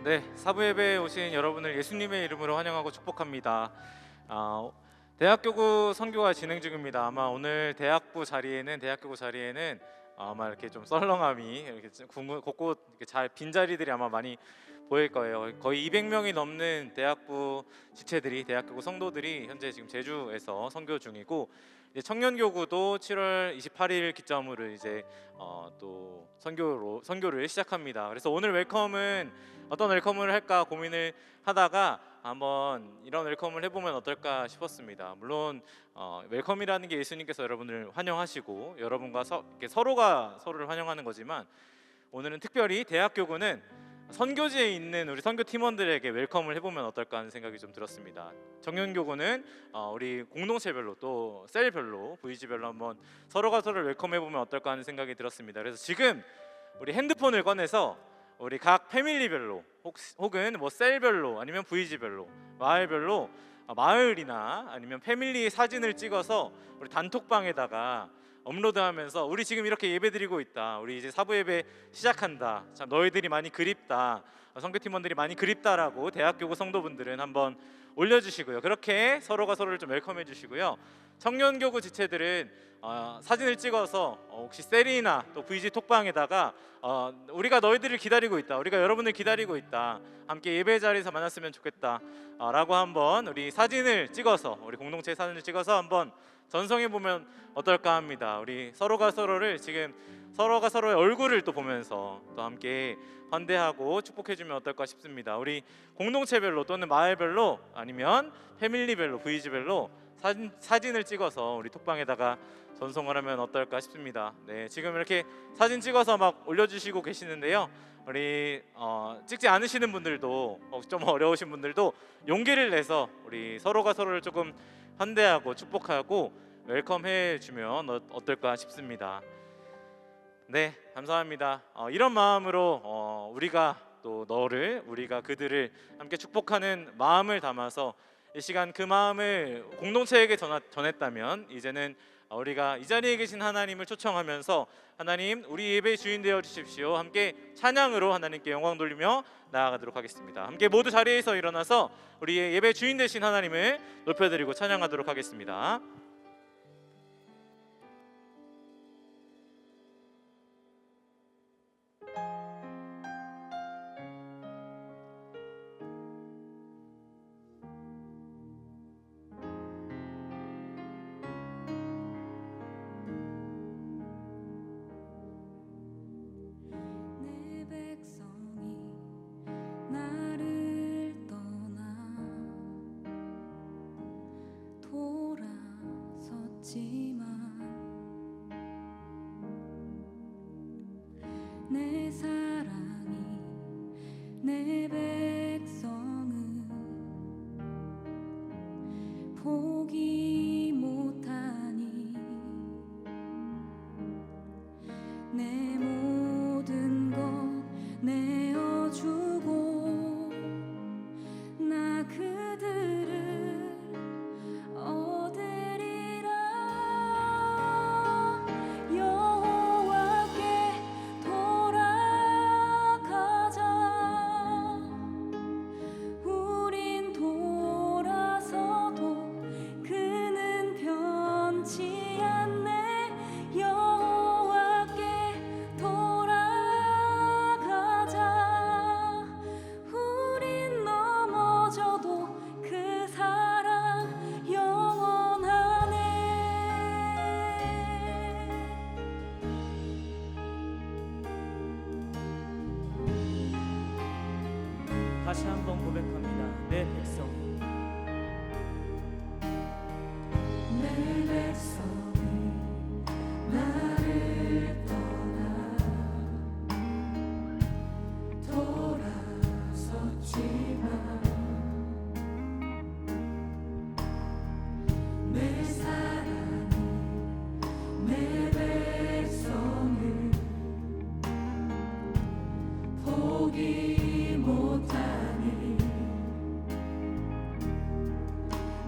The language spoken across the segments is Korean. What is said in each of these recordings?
네, 사부 예배에 오신 여러분을 예수님의 이름으로 환영하고 축복합니다. 대학교구 선교가 진행 중입니다. 아마 오늘 대학교 자리에는 아마 이렇게 좀 썰렁함이 이렇게 곳곳 이렇게 잘 빈자리들이 아마 많이 보일 거예요. 거의 200명이 넘는 대학부 지체들이, 대학교구 성도들이 현재 지금 제주에서 선교 중이고, 이제 청년교구도 7월 28일 기점으로 이제 또 선교를 시작합니다. 그래서 오늘 웰컴은 어떤 웰컴을 할까 고민을 하다가 한번 이런 웰컴을 해보면 어떨까 싶었습니다. 물론 웰컴이라는 게 예수님께서 여러분을 환영하시고 여러분과 서로가 서로를 환영하는 거지만, 오늘은 특별히 대학교구는 선교지에 있는 우리 선교 팀원들에게 웰컴을 해보면 어떨까 하는 생각이 좀 들었습니다. 청년교구는 우리 공동체별로 또 셀별로 VG별로 한번 서로가 서로를 웰컴해보면 어떨까 하는 생각이 들었습니다. 그래서 지금 우리 핸드폰을 꺼내서 우리 각 패밀리별로 혹은 뭐 셀별로 아니면 VG별로 마을별로 마을이나 아니면 패밀리 사진을 찍어서 우리 단톡방에다가 업로드하면서 우리 지금 이렇게 예배드리고 있다, 우리 이제 사부 예배 시작한다, 참 너희들이 많이 그립다, 선교팀원들이 많이 그립다라고 대학교구 성도분들은 한번 올려주시고요. 그렇게 서로가 서로를 좀 웰컴해 주시고요. 청년교구 지체들은 사진을 찍어서 혹시 셀이나 또 VG 톡방에다가 우리가 너희들을 기다리고 있다, 우리가 여러분을 기다리고 있다, 함께 예배 자리에서 만났으면 좋겠다 라고 한번 우리 사진을 찍어서, 우리 공동체 사진을 찍어서 한번 전송해 보면 어떨까 합니다. 우리 서로가 서로를 지금 서로가 서로의 얼굴을 또 보면서 또 함께 환대하고 축복해 주면 어떨까 싶습니다. 우리 공동체별로 또는 마을별로 아니면 패밀리별로 VG별로 사진을 찍어서 우리 톡방에다가 전송을 하면 어떨까 싶습니다. 네, 지금 이렇게 사진 찍어서 막 올려주시고 계시는데요. 우리 찍지 않으시는 분들도 좀 어려우신 분들도 용기를 내서 우리 서로가 서로를 조금 환대하고 축복하고 웰컴해 주면 어떨까 싶습니다. 네, 감사합니다. 이런 마음으로 우리가 또 너를, 우리가 그들을 함께 축복하는 마음을 담아서 이 시간 그 마음을 공동체에게 전했다면, 이제는 우리가 이 자리에 계신 하나님을 초청하면서 하나님, 우리 예배의 주인 되어 주십시오, 함께 찬양으로 하나님께 영광 돌리며 나아가도록 하겠습니다. 함께 모두 자리에서 일어나서 우리의 예배 주인 되신 하나님을 높여드리고 찬양하도록 하겠습니다. 내 사랑이 내 백성을 포기 못하니 내 모든 것 내어주고 나 그들을 얻으리라. 여호와께 돌아가자. 우린 돌아서도 그는 변치 않네. 여호와께 돌아가자. 우린 넘어져도 그 사랑 영원하네. 다시 한번 고백합니다. 내 백성이 내 백성이 나를 떠나 돌아섰지만 내 사랑이 내 백성을 포기 못하니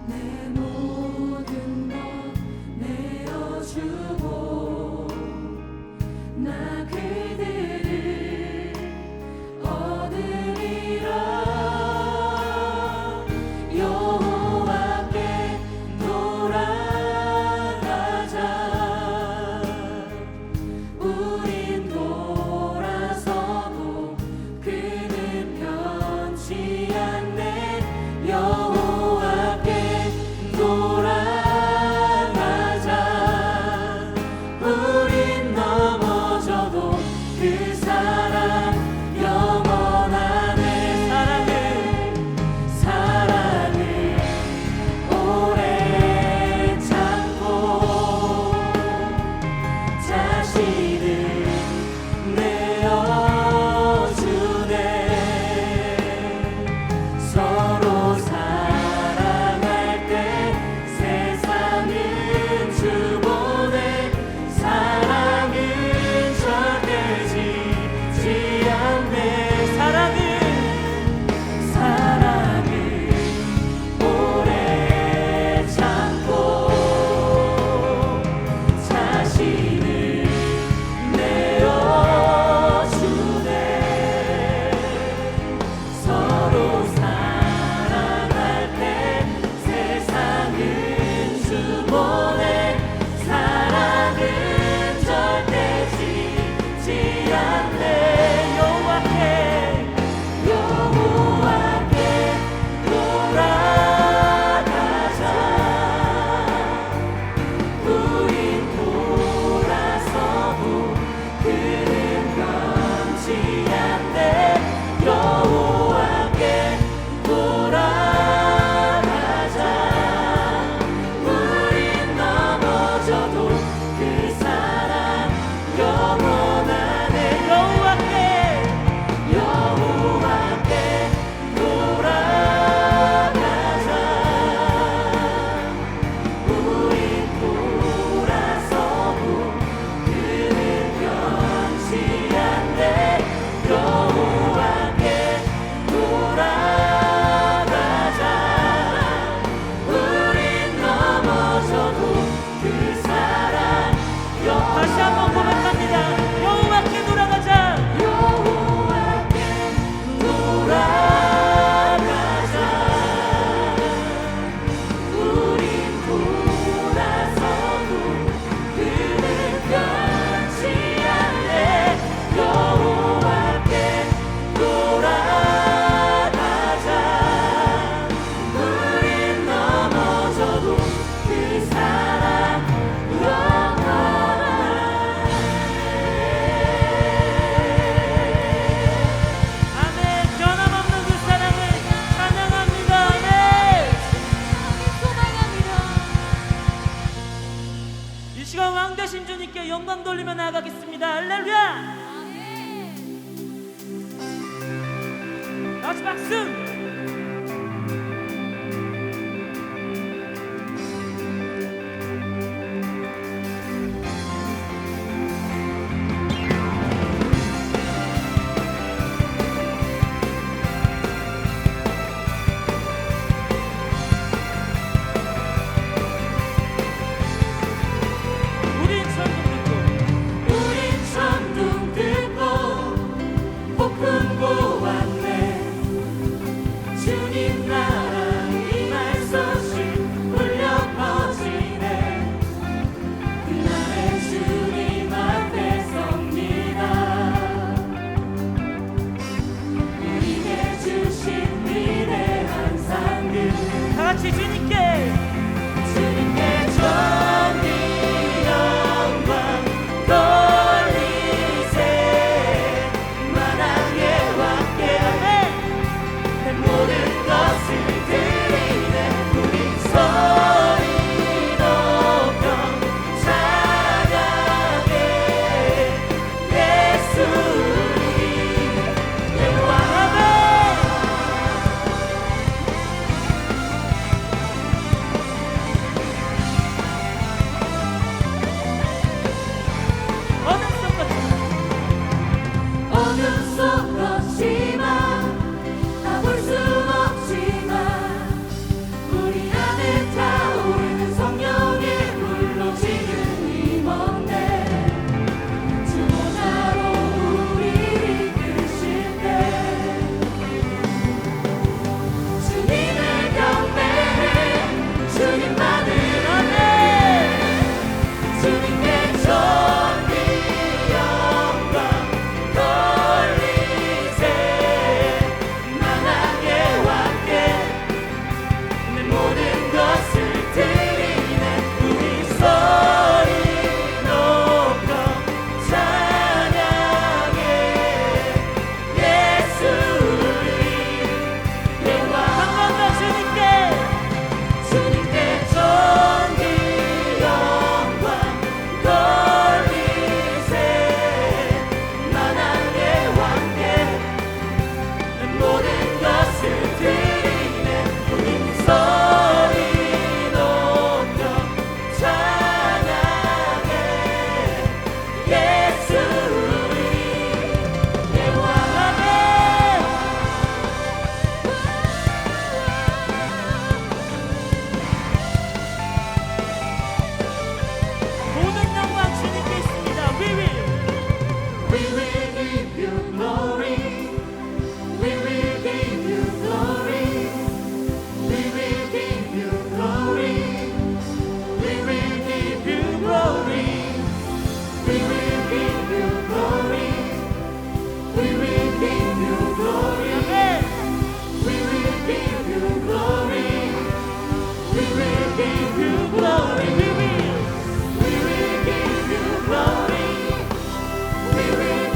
내 모든 것 내어주고 나 그들을 얻으리라. 우린 돌아서도 그는 변치 않네. 여호와께 돌아가자. 우린 넘어져도 그 사랑 영원하네. 사랑을 오래 참고 자신을 내어주네. 서로 사랑할 때 세상은 주보내. 사랑은 절대 지지 않네. 사랑을 오래 참고 자신을 내어주네. 서로 사랑할 때 세상은 주보내. 사랑은 절대 지지 않네. 여호와께 돌아가자. 우린 돌아서도 그는 변치 않네. 여호와께 돌아가자. 우린 넘어져도 그 사랑 영원하네. 여호와께 돌아가자. 우린 돌아서도 그는 변치 않네. 여호와께 돌아가자. 우린 넘어져도 그 사랑 다시 한번 고백합니다. 여호와께 돌아가자. 여호와께 돌아가자. 우린 돌아서도 그는 변치 않네. 여호와께 돌아가자. 우린 넘어져도 그 사랑 아멘. 변함없는 그 사랑을 찬양합니다. 아멘. 이 시간 왕 되신 주님께 영광 돌리며 나아가겠습니다. 할렐루야. 다시 박수. 우린 천둥 듣고 폭풍 보았네.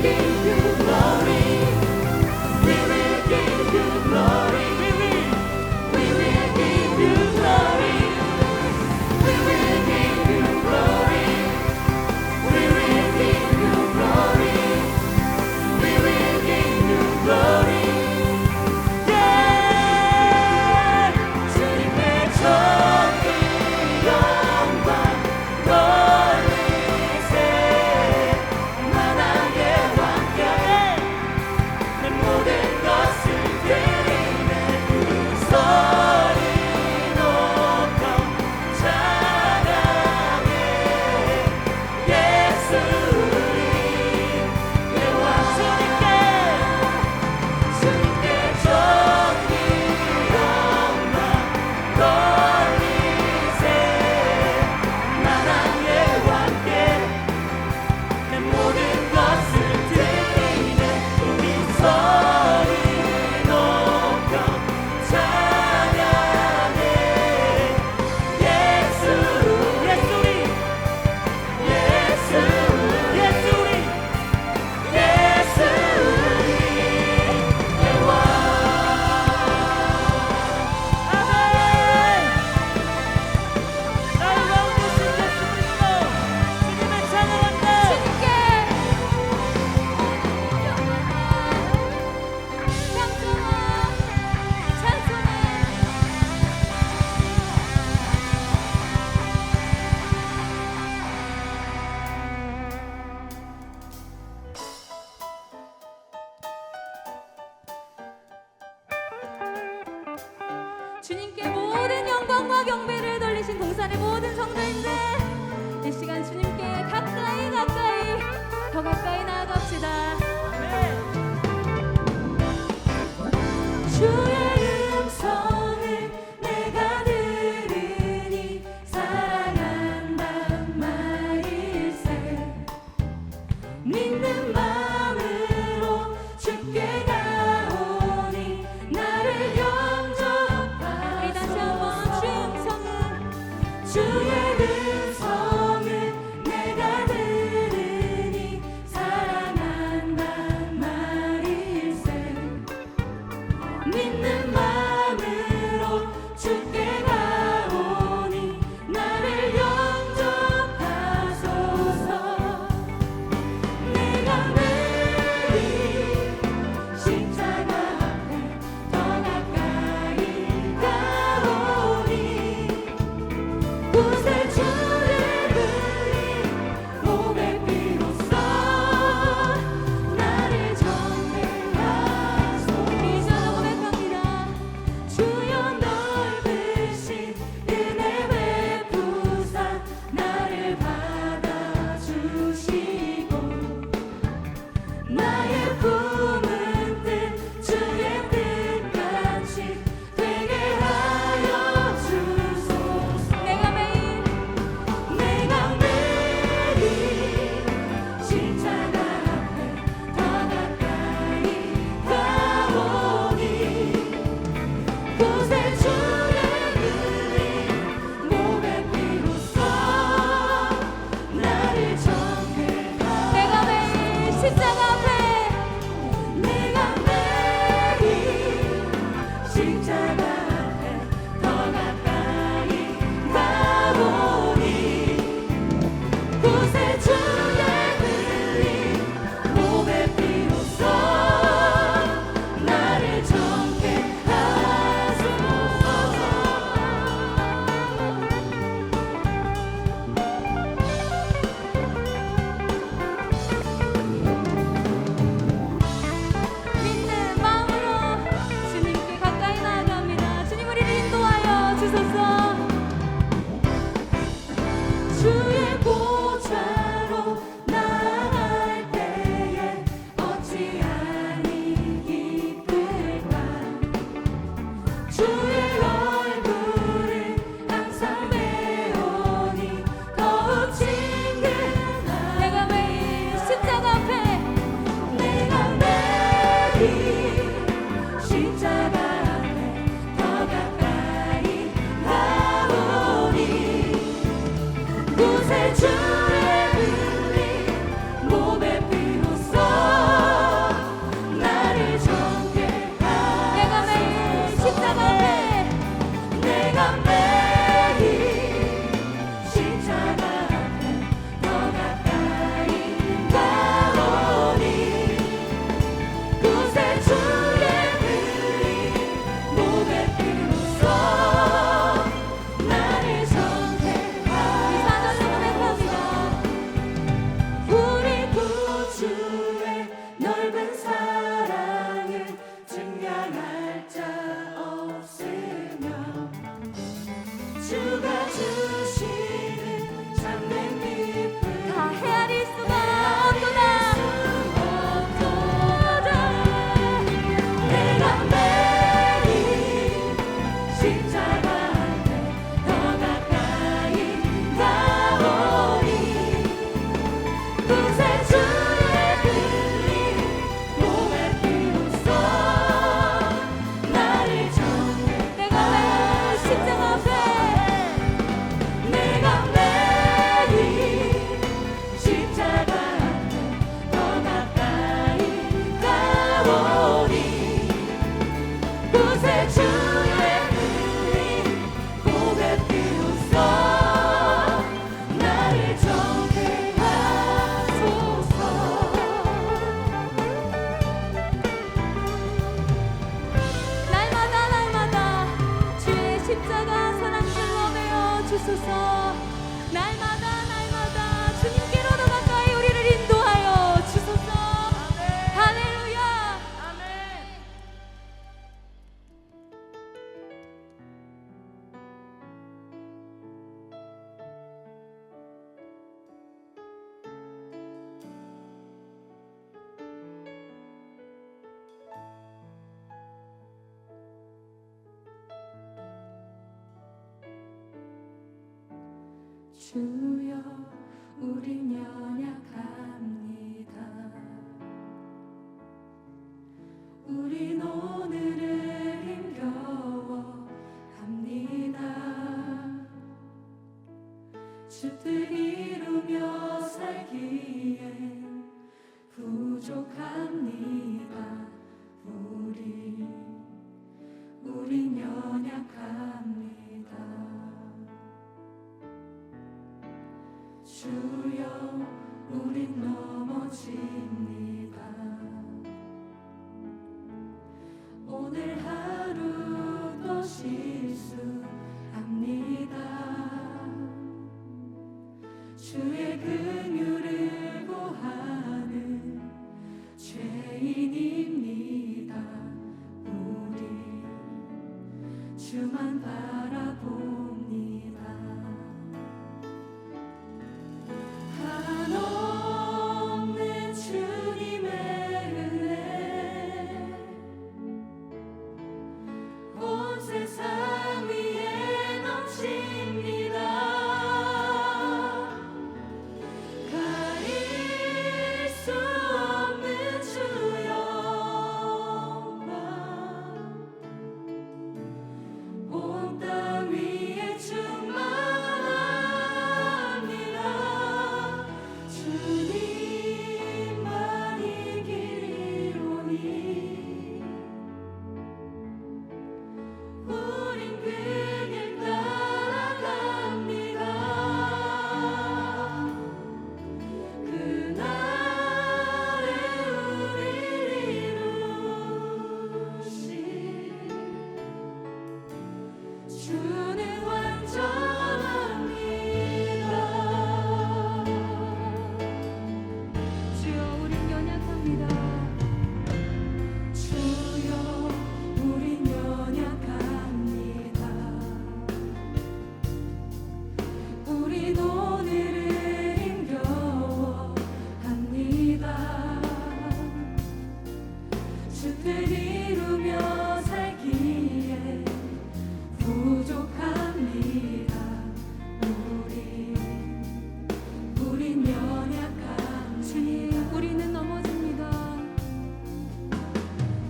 give you glory. We will give you glory. We will give you glory. We will give you glory. We will give you glory. We will give you glory. Yeah. 주님의 전기 영광 돌리세. 만왕의 왕께 내 모든 것을 드리네. 소리 높여 찬양해. 예수 우리 예와 주님께 전기 영광 돌리세. 만왕의 왕께 내 모든 것을 드리네. 우리 소리 높여 찬양해. 예수 예수 우리 예수 예수 우리 예수 우리 예와. 아멘. 나의 왕 되신 예수 그리스도 주님을 찬양합니다. 주님께 평정아 찬송해. 주님께 모든 영광과 경배를 돌리신 동산의 모든 성도님들, 이 시간 주님께 가까이 더 가까이 나아갑시다. 주의 음성을 내가 들으니 사랑한단 말일세. 믿는 마음으로 주께 가오니 나를 영접하소서. 우리 다시 한번 주의 음성을 내가 들으니 사랑한단 말일세. 믿는 마음으로 주께 가오니 나를 영접하소서. 내가 매일 십자가 앞에 더 가까이 가오니 구세 주를 그리 몸의 피로써 나를 정죄하소서. 이제 고백합니다. 주여 넓으신 은혜 베푸사 나를 받아주시고 나의 품은 뜻 주의 뜻같이 되게 하여 주소서. 내가 매일 십자가 앞에 더 가까이 가오니 구세 주를 그리 몸의 피로써 나를 정죄하소서. 내가 매일 십자가 앞에 십자가 앞에 더 가까이 가오니 구세 주의 흘린 몸의 피로써 나를 정죄하소서. 주여 우린 연약합니다. 우린 오늘을 힘겨워 합니다. 주 뜻 이루며 살기엔 부족합니다. 우린 연약합니다. 주여 우린 넘어집니다. 오늘 하루도 실수합니다. 주의 긍휼을 구하는 죄인입니다. 우리 주만 바라봅니다. 한없는 주님의 은혜 온 세상 위에 넘칩니다. 가릴 수 없는 주 영광 온 땅 위에 충만합니다. 주님만이 길이로니 우린 그 길 따라갑니다. 그날에 우리를 이루신 주는 완전합니다. 주여 우린 연약합니다. 주여 우린 연약합니다. 우린 오늘을 힘겨워 합니다. 주 뜻 이루며 살기에 부족합니다. 우린 연약합니다. 주님 우리는 넘어집니다.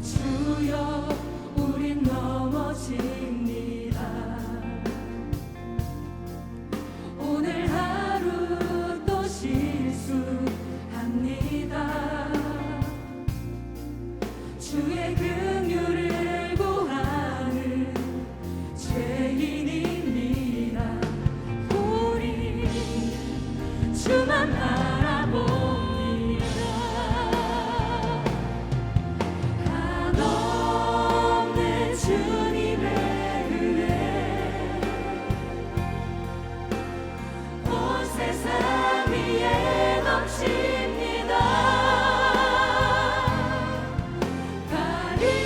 주여 우린 넘어집니다. 오늘 하루 또 실수합니다. 주의 긍휼을 구하는 죄인입니다. 우리 주만 바라봅니다. 한없는 주님의 은혜 온 세상 위에 넘칩니다. 가릴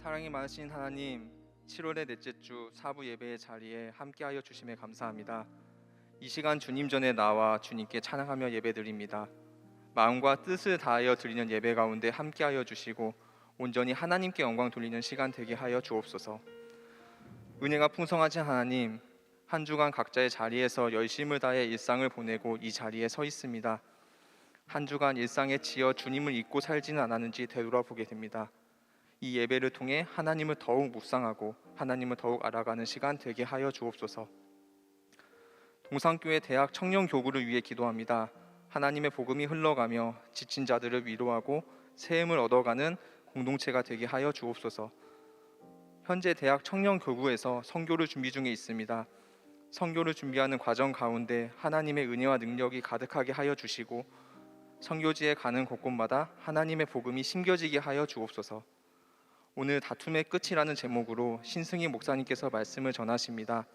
사랑이 많으신 하나님, 7월의 넷째 주 사부 예배의 자리에 함께하여 주심에 감사합니다. 이 시간 주님 전에 나와 주님께 찬양하며 예배드립니다. 마음과 뜻을 다하여 드리는 예배 가운데 함께하여 주시고 온전히 하나님께 영광 돌리는 시간 되게 하여 주옵소서. 은혜가 풍성하신 하나님, 한 주간 각자의 자리에서 열심을 다해 일상을 보내고 이 자리에 서 있습니다. 한 주간 일상에 치여 주님을 잊고 살지는 않았는지 되돌아보게 됩니다. 이 예배를 통해 하나님을 더욱 묵상하고 하나님을 더욱 알아가는 시간 되게 하여 주옵소서. 동산교회 대학 청년 교구를 위해 기도합니다. 하나님의 복음이 흘러가며 지친 자들을 위로하고 새 힘을 얻어가는 공동체가 되게 하여 주옵소서. 현재 대학 청년 교구에서 선교를 준비 중에 있습니다. 선교를 준비하는 과정 가운데 하나님의 은혜와 능력이 가득하게 하여 주시고 선교지에 가는 곳곳마다 하나님의 복음이 심겨지게 하여 주옵소서. 오늘 다툼의 끝이라는 제목으로 신승희 목사님께서 말씀을 전하십니다.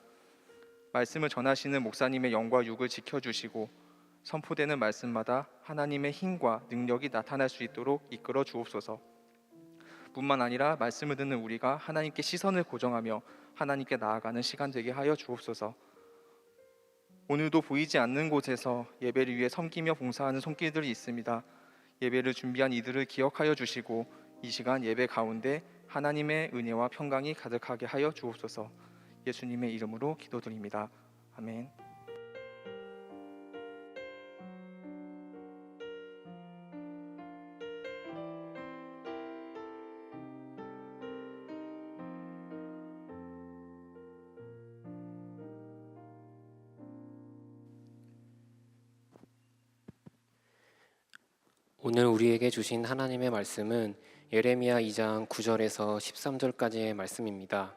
말씀을 전하시는 목사님의 영과 육을 지켜주시고 선포되는 말씀마다 하나님의 힘과 능력이 나타날 수 있도록 이끌어 주옵소서. 뿐만 아니라 말씀을 듣는 우리가 하나님께 시선을 고정하며 하나님께 나아가는 시간 되게 하여 주옵소서. 오늘도 보이지 않는 곳에서 예배를 위해 섬기며 봉사하는 손길들이 있습니다. 예배를 준비한 이들을 기억하여 주시고 이 시간 예배 가운데 하나님의 은혜와 평강이 가득하게 하여 주옵소서. 예수님의 이름으로 기도드립니다. 아멘. 오늘 우리에게 주신 하나님의 말씀은 예레미야 2장 9절에서 13절까지의 말씀입니다.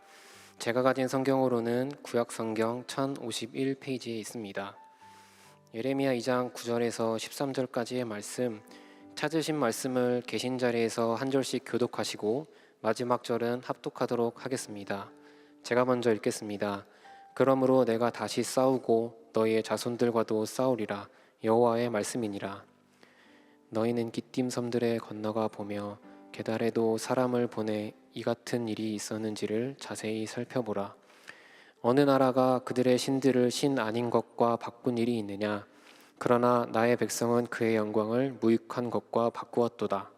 제가 가진 성경으로는 구약성경 1051페이지에 있습니다. 예레미야 2장 9절에서 13절까지의 말씀, 찾으신 말씀을 계신 자리에서 한 절씩 교독하시고 마지막 절은 합독하도록 하겠습니다. 제가 먼저 읽겠습니다. 그러므로 내가 다시 싸우고 너희의 자손들과도 싸우리라. 여호와의 말씀이니라. 너희는 기띔 섬들에 건너가 보며 게달에도 사람을 보내 이 같은 일이 있었는지를 자세히 살펴보라. 어느 나라가 그들의 신들을 신 아닌 것과 바꾼 일이 있느냐? 그러나 나의 백성은 그의 영광을 무익한 것과 바꾸었도다.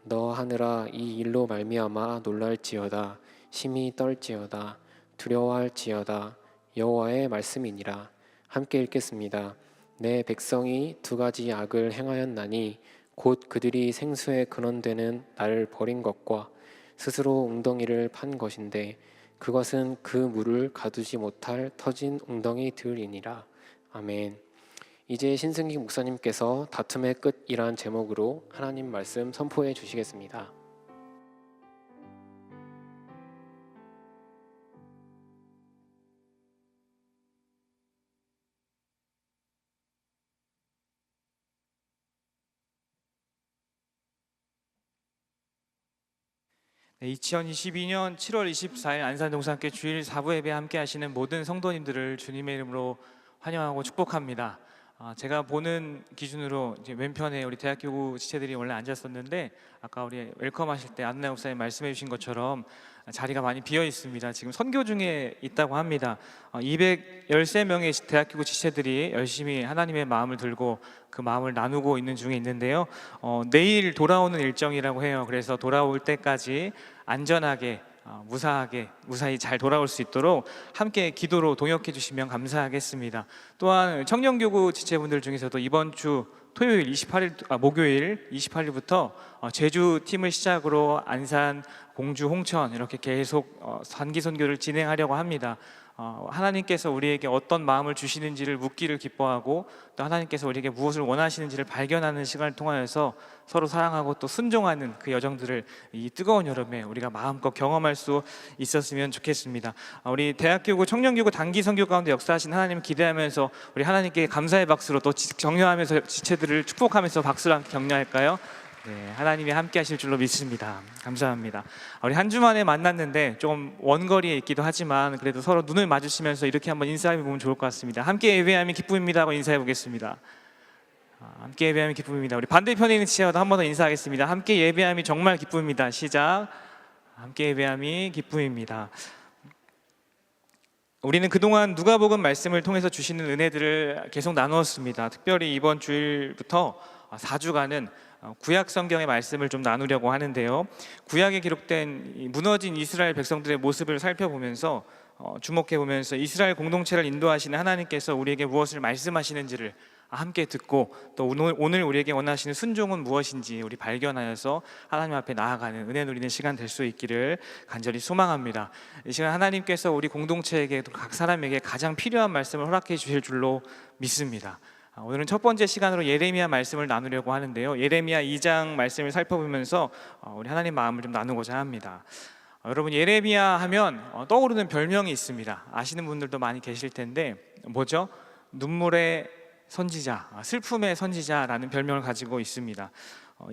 너 하늘아, 이 일로 말미암아 놀랄지어다. 심히 떨지어다. 두려워할지어다. 여호와의 말씀이니라. 함께 읽겠습니다. 내 백성이 두 가지 악을 행하였나니 곧 그들이 생수에 근원되는 나를 버린 것과 스스로 웅덩이를 판 것인데 그것은 그 물을 가두지 못할 터진 웅덩이들이니라. 아멘. 이제 신승기 목사님께서 다툼의 끝이란 제목으로 하나님 말씀 선포해 주시겠습니다. 네, 2022년 7월 24일 안산동산교회 주일 4부 예배 함께 하시는 모든 성도님들을 주님의 이름으로 환영하고 축복합니다. 제가 보는 기준으로 이제 왼편에 우리 대학교구 지체들이 원래 앉았었는데 아까 우리 웰컴 하실 때 안나 목사님 말씀해 주신 것처럼 자리가 많이 비어 있습니다. 지금 선교 중에 있다고 합니다. 213명의 대학교구 지체들이 열심히 하나님의 마음을 들고 그 마음을 나누고 있는 중에 있는데요. 내일 돌아오는 일정이라고 해요. 그래서 돌아올 때까지 안전하게 무사히 잘 돌아올 수 있도록 함께 기도로 동역해 주시면 감사하겠습니다. 또한 청년교구 지체분들 중에서도 이번 주 토요일 28일 목요일 28일부터 제주 팀을 시작으로 안산, 공주, 홍천 이렇게 계속 단기 선교를 진행하려고 합니다. 하나님께서 우리에게 어떤 마음을 주시는지를 묻기를 기뻐하고 또 하나님께서 우리에게 무엇을 원하시는지를 발견하는 시간을 통하여서 서로 사랑하고 또 순종하는 그 여정들을 이 뜨거운 여름에 우리가 마음껏 경험할 수 있었으면 좋겠습니다. 우리 대학교구, 청년교구 단기 선교 가운데 역사하신 하나님을 기대하면서 우리 하나님께 감사의 박수로 또 격려하면서 지체들을 축복하면서 박수로 함께 격려할까요? 네, 하나님이 함께 하실 줄로 믿습니다. 감사합니다. 우리 한 주 만에 만났는데 좀 원거리에 있기도 하지만 그래도 서로 눈을 마주치면서 이렇게 한번 인사해 보면 좋을 것 같습니다. 함께 예배함이 기쁨입니다 하고 인사해 보겠습니다. 함께 예배함이 기쁨입니다. 우리 반대편에 있는 지체와도 한 번 더 인사하겠습니다. 함께 예배함이 정말 기쁨입니다. 시작. 함께 예배함이 기쁨입니다. 우리는 그동안 누가복음 말씀을 통해서 주시는 은혜들을 계속 나누었습니다. 특별히 이번 주일부터 4주간은 구약 성경의 말씀을 좀 나누려고 하는데요. 구약에 기록된 이 무너진 이스라엘 백성들의 모습을 살펴보면서 주목해 보면서 이스라엘 공동체를 인도하시는 하나님께서 우리에게 무엇을 말씀하시는지를 함께 듣고 또 오늘 우리에게 원하시는 순종은 무엇인지 우리 발견하여서 하나님 앞에 나아가는 은혜 누리는 시간 될 수 있기를 간절히 소망합니다. 이 시간 하나님께서 우리 공동체에게 또 각 사람에게 가장 필요한 말씀을 허락해 주실 줄로 믿습니다. 오늘은 첫 번째 시간으로 예레미야 말씀을 나누려고 하는데요. 예레미야 2장 말씀을 살펴보면서 우리 하나님 마음을 좀 나누고자 합니다. 여러분, 예레미야 하면 떠오르는 별명이 있습니다. 아시는 분들도 많이 계실 텐데 뭐죠? 눈물의 선지자, 슬픔의 선지자라는 별명을 가지고 있습니다.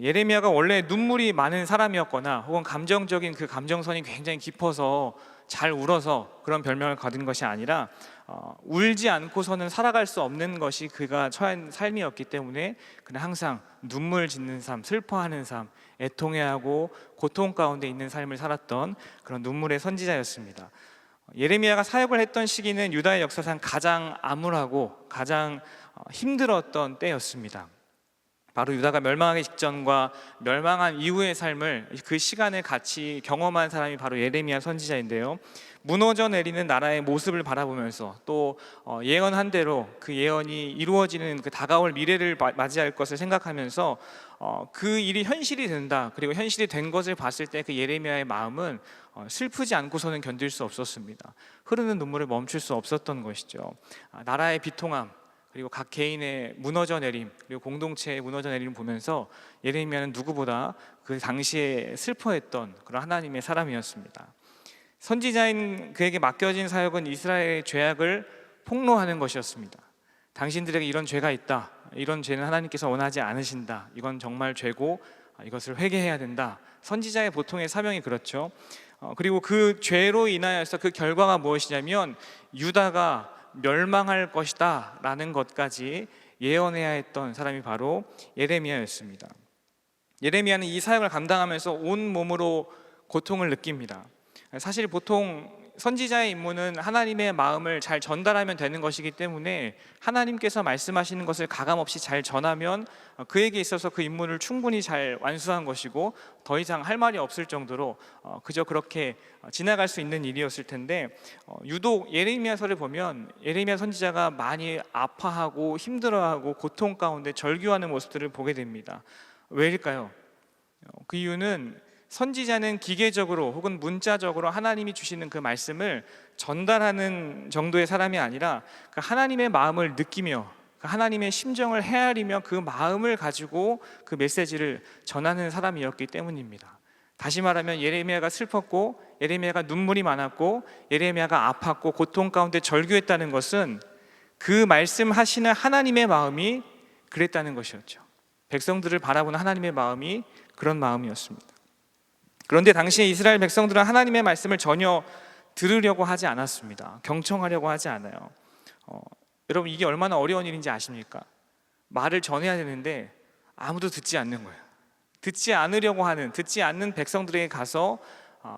예레미야가 원래 눈물이 많은 사람이었거나 혹은 감정적인 그 감정선이 굉장히 깊어서 잘 울어서 그런 별명을 가진 것이 아니라 울지 않고서는 살아갈 수 없는 것이 그가 처한 삶이었기 때문에 그는 항상 눈물 짓는 삶, 슬퍼하는 삶, 애통해하고 고통 가운데 있는 삶을 살았던 그런 눈물의 선지자였습니다. 예레미야가 사역을 했던 시기는 유다의 역사상 가장 암울하고 가장 힘들었던 때였습니다. 바로 유다가 멸망하기 직전과 멸망한 이후의 삶을 그 시간을 같이 경험한 사람이 바로 예레미야 선지자인데요. 무너져 내리는 나라의 모습을 바라보면서 또 예언한 대로 그 예언이 이루어지는 그 다가올 미래를 맞이할 것을 생각하면서 그 일이 현실이 된다, 그리고 현실이 된 것을 봤을 때 그 예레미야의 마음은 슬프지 않고서는 견딜 수 없었습니다. 흐르는 눈물을 멈출 수 없었던 것이죠. 나라의 비통함, 그리고 각 개인의 무너져 내림, 그리고 공동체의 무너져 내림을 보면서 예레미야는 누구보다 그 당시에 슬퍼했던 그런 하나님의 사람이었습니다. 선지자인 그에게 맡겨진 사역은 이스라엘의 죄악을 폭로하는 것이었습니다. 당신들에게 이런 죄가 있다, 이런 죄는 하나님께서 원하지 않으신다, 이건 정말 죄고 이것을 회개해야 된다. 선지자의 보통의 사명이 그렇죠. 그리고 그 죄로 인하여서 그 결과가 무엇이냐면 유다가 멸망할 것이다 라는 것까지 예언해야 했던 사람이 바로 예레미야였습니다. 예레미야는 이 사역을 감당하면서 온 몸으로 고통을 느낍니다. 사실 보통 선지자의 임무는 하나님의 마음을 잘 전달하면 되는 것이기 때문에 하나님께서 말씀하시는 것을 가감없이 잘 전하면 그에게 있어서 그 임무를 충분히 잘 완수한 것이고 더 이상 할 말이 없을 정도로 그저 그렇게 지나갈 수 있는 일이었을 텐데, 유독 예레미야서를 보면 예레미야 선지자가 많이 아파하고 힘들어하고 고통 가운데 절규하는 모습들을 보게 됩니다. 왜일까요? 그 이유는 선지자는 기계적으로 혹은 문자적으로 하나님이 주시는 그 말씀을 전달하는 정도의 사람이 아니라 그 하나님의 마음을 느끼며 그 하나님의 심정을 헤아리며 그 마음을 가지고 그 메시지를 전하는 사람이었기 때문입니다. 다시 말하면 예레미야가 슬펐고 예레미야가 눈물이 많았고 예레미야가 아팠고 고통 가운데 절규했다는 것은 그 말씀하시는 하나님의 마음이 그랬다는 것이었죠. 백성들을 바라보는 하나님의 마음이 그런 마음이었습니다. 그런데 당시에 이스라엘 백성들은 하나님의 말씀을 전혀 들으려고 하지 않았습니다. 경청하려고 하지 않아요. 여러분, 이게 얼마나 어려운 일인지 아십니까? 말을 전해야 되는데 아무도 듣지 않는 거예요. 듣지 않으려고 하는, 듣지 않는 백성들에게 가서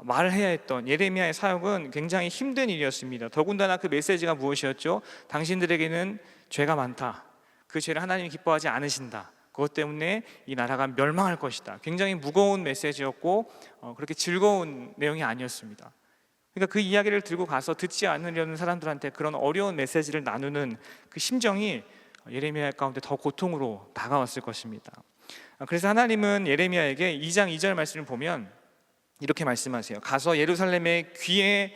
말을 해야 했던 예레미야의 사역은 굉장히 힘든 일이었습니다. 더군다나 그 메시지가 무엇이었죠? 당신들에게는 죄가 많다, 그 죄를 하나님이 기뻐하지 않으신다, 그것 때문에 이 나라가 멸망할 것이다. 굉장히 무거운 메시지였고 그렇게 즐거운 내용이 아니었습니다. 그러니까 그 이야기를 들고 가서 듣지 않으려는 사람들한테 그런 어려운 메시지를 나누는 그 심정이 예레미야 가운데 더 고통으로 다가왔을 것입니다. 그래서 하나님은 예레미야에게 2장 2절 말씀을 보면 이렇게 말씀하세요. 가서 예루살렘의 귀에